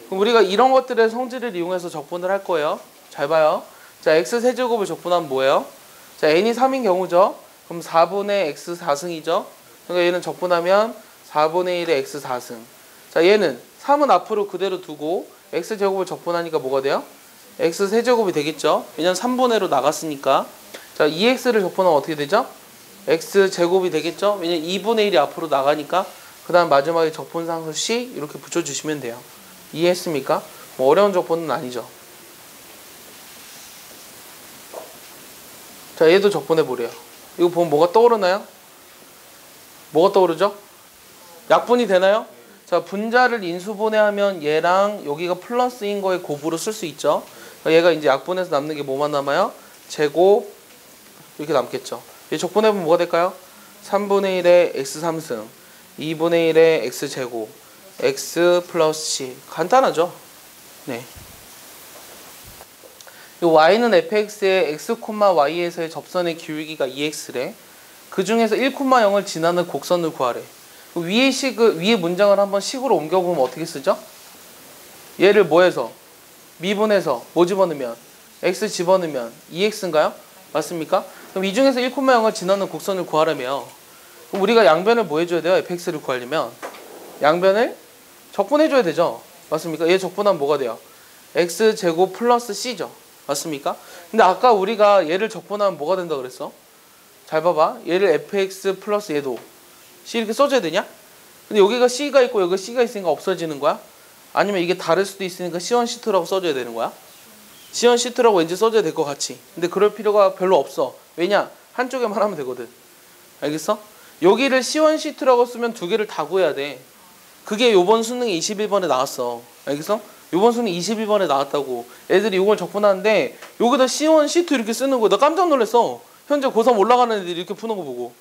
그럼 우리가 이런 것들의 성질을 이용해서 적분을 할 거예요. 잘 봐요. 자, x 세제곱을 적분하면 뭐예요? 자, n이 3인 경우죠. 그럼 4분의 x 4승이죠. 그러니까 얘는 적분하면 4분의 1의 x 4승. 자, 얘는 3은 앞으로 그대로 두고 x 제곱을 적분하니까 뭐가 돼요? x 세제곱이 되겠죠. 왜냐면 3분의 1로 나갔으니까. 자, 2x를 적분하면 어떻게 되죠? x 제곱이 되겠죠. 왜냐면 2분의 1이 앞으로 나가니까. 그 다음 마지막에 적분상수 c 이렇게 붙여주시면 돼요. 이해했습니까? 뭐 어려운 적분은 아니죠. 자, 얘도 적분해보래요. 이거 보면 뭐가 떠오르나요? 뭐가 떠오르죠? 약분이 되나요? 자, 분자를 인수분해하면 얘랑 여기가 플러스인 거에 곱으로 쓸 수 있죠. 얘가 이제 약분해서 남는 게 뭐만 남아요? 제곱 이렇게 남겠죠. 얘 적분해보면 뭐가 될까요? 3분의 1의 x 3승 2분의 1의 x 제곱 x 플러스 c. 간단하죠? 네. 이 y는 fx의 x, y에서의 접선의 기울기가 2x래. 그 중에서 1,0을 지나는 곡선을 구하래. 위의 문장을 한번 식으로 옮겨보면 어떻게 쓰죠? 얘를 뭐해서? 미분해서 뭐 집어넣으면? x 집어넣으면 2x인가요? 맞습니까? 그럼 이 중에서 1,0을 지나는 곡선을 구하라며. 그럼 우리가 양변을 뭐 해줘야 돼요? fx를 구하려면 양변을 적분해줘야 되죠. 맞습니까? 얘 적분하면 뭐가 돼요? x제곱 플러스 c죠. 맞습니까? 근데 아까 우리가 얘를 적분하면 뭐가 된다 그랬어? 잘 봐봐. 얘를 fx 플러스 얘도 c 이렇게 써줘야 되냐? 근데 여기가 c가 있고 여기가 c가 있으니까 없어지는 거야? 아니면 이게 다를 수도 있으니까 c1, c2라고 써줘야 되는 거야? c1, c2라고 왠지 써줘야 될 것 같지. 근데 그럴 필요가 별로 없어. 왜냐? 한쪽에만 하면 되거든. 알겠어? 여기를 C1, C2라고 쓰면 두 개를 다 구해야 돼. 그게 요번 수능에 21번에 나왔어. 알겠어? 요번 수능 21번에 나왔다고. 애들이 이걸 적분하는데 여기다 C1, C2 이렇게 쓰는 거야. 나 깜짝 놀랐어. 현재 고3 올라가는 애들이 이렇게 푸는 거 보고.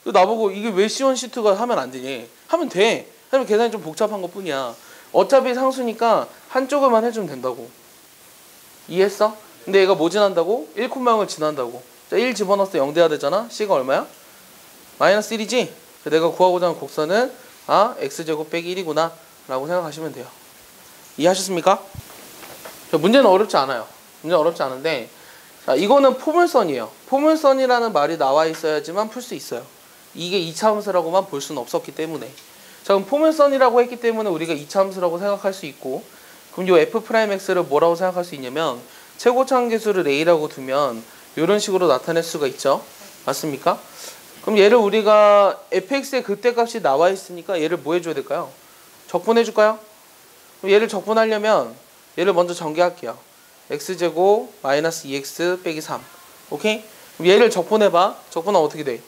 나보고 이게 왜 C1, C2가 하면 안 되니? 하면 돼. 하면 계산이 좀 복잡한 것 뿐이야. 어차피 상수니까 한쪽을만 해주면 된다고. 이해했어? 근데 얘가 뭐 지난다고? 1,0을 지난다고. 자, 1 집어넣었을 때 0 돼야 되잖아? C가 얼마야? 마이너스 1이지? 내가 구하고자 하는 곡선은 x제곱 빼기 1이구나 라고 생각하시면 돼요. 이해하셨습니까? 문제는 어렵지 않아요. 문제는 어렵지 않은데, 자, 이거는 포물선이에요. 포물선이라는 말이 나와 있어야지만 풀 수 있어요. 이게 2차 함수라고만 볼 수는 없었기 때문에. 자, 그럼 포물선이라고 했기 때문에 우리가 2차 함수라고 생각할 수 있고, 그럼 요 f'x를 뭐라고 생각할 수 있냐면 최고차항계수를 a라고 두면 이런 식으로 나타낼 수가 있죠. 맞습니까? 그럼 얘를 우리가 fx의 극대값이 나와 있으니까 얘를 뭐 해줘야 될까요? 적분해 줄까요? 그럼 얘를 적분하려면 얘를 먼저 전개할게요. x제곱 마이너스 2x 빼기 3. 오케이? 그럼 얘를 적분해봐. 적분하면 어떻게 돼?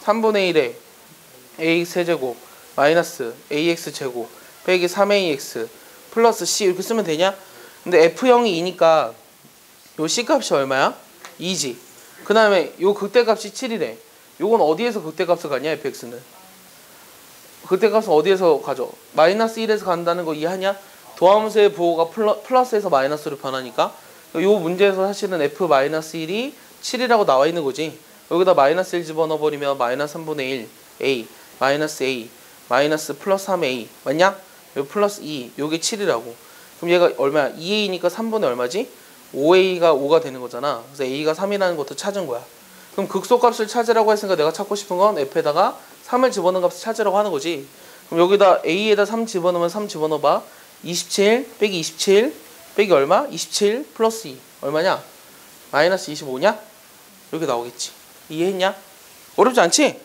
3분의 1에 ax 세제곱 마이너스 ax 제곱 빼기 3ax 플러스 c 이렇게 쓰면 되냐? 근데 f형이 2니까 요 c값이 얼마야? 2지. 그 다음에 요 극대값이 7이래. 요건 어디에서 극대값을 가냐? fx는 극대값은 어디에서 가죠? 마이너스 1에서 간다는 거 이해하냐? 도함수의 부호가 플러스에서 마이너스로 변하니까 요 문제에서 사실은 f-1이 7이라고 나와 있는 거지. 여기다 마이너스 1 집어넣어 버리면 마이너스 3분의 1 a 마이너스 플러스 3a 맞냐? 요 플러스 2 요게 7이라고. 그럼 얘가 얼마야? 2a니까 3분의 얼마지? 5a가 5가 되는 거잖아. 그래서 a가 3이라는 것도 찾은 거야. 그럼 극소값을 찾으라고 했으니까 내가 찾고 싶은 건 f에다가 3을 집어넣은 값을 찾으라고 하는 거지. 그럼 여기다 a에다 3 집어넣으면 3 집어넣어봐. 27 빼기 27 빼기 얼마? 27 플러스 2 얼마냐? 마이너스 25냐? 이렇게 나오겠지. 이해했냐? 어렵지 않지?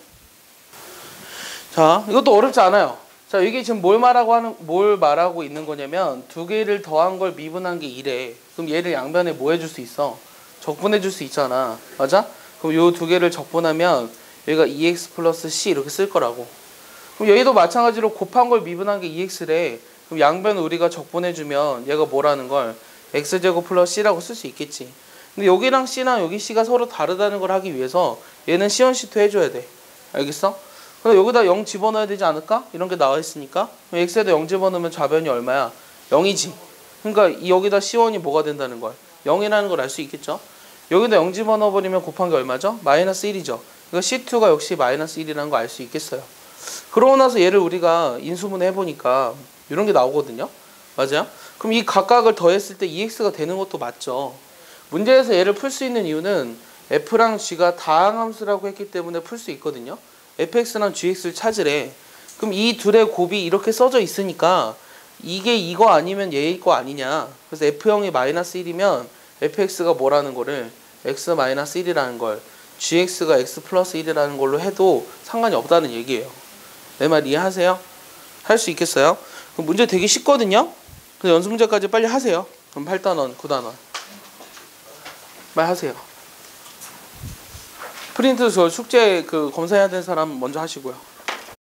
자, 이것도 어렵지 않아요. 자, 이게 지금 뭘 말하고 있는 거냐면 두 개를 더한 걸 미분한 게 2래. 그럼 얘를 양변에 뭐 해줄 수 있어? 적분해 줄 수 있잖아. 맞아? 그럼 요 두 개를 적분하면 여기가 2x 플러스 c 이렇게 쓸 거라고. 그럼 여기도 마찬가지로 곱한 걸 미분한 게 2x래. 그럼 양변 우리가 적분해주면 얘가 뭐라는 걸 x제곱 플러스 c라고 쓸 수 있겠지. 근데 여기랑 c랑 여기 c가 서로 다르다는 걸 하기 위해서 얘는 c1, c2 해줘야 돼. 알겠어? 근데 여기다 0 집어넣어야 되지 않을까? 이런 게 나와 있으니까 x에다 0 집어넣으면 좌변이 얼마야? 0이지. 그러니까 여기다 c1이 뭐가 된다는 걸 0이라는 걸 알 수 있겠죠? 여기다 0 집어넣어버리면 곱한 게 얼마죠? 마이너스 1이죠. 그러니까 c2가 역시 마이너스 1이라는 거 알 수 있겠어요. 그러고 나서 얘를 우리가 인수분해 해보니까 이런 게 나오거든요. 맞아요? 그럼 이 각각을 더했을 때 2x가 되는 것도 맞죠. 문제에서 얘를 풀 수 있는 이유는 f랑 g가 다항함수라고 했기 때문에 풀 수 있거든요. fx랑 gx를 찾으래. 그럼 이 둘의 곱이 이렇게 써져 있으니까 이게 이거 아니면 얘의 거 아니냐. 그래서 f형이 마이너스 1이면 fx가 뭐라는 거를 x 마이너스 1이라는 걸 gx가 x 플러스 1이라는 걸로 해도 상관이 없다는 얘기예요. 내 말 이해하세요? 할 수 있겠어요? 그럼 문제 되게 쉽거든요. 그래서 연습 문제까지 빨리 하세요. 그럼 8단원, 9단원 빨리 하세요. 프린트 저 숙제 검사해야 되는 사람 먼저 하시고요.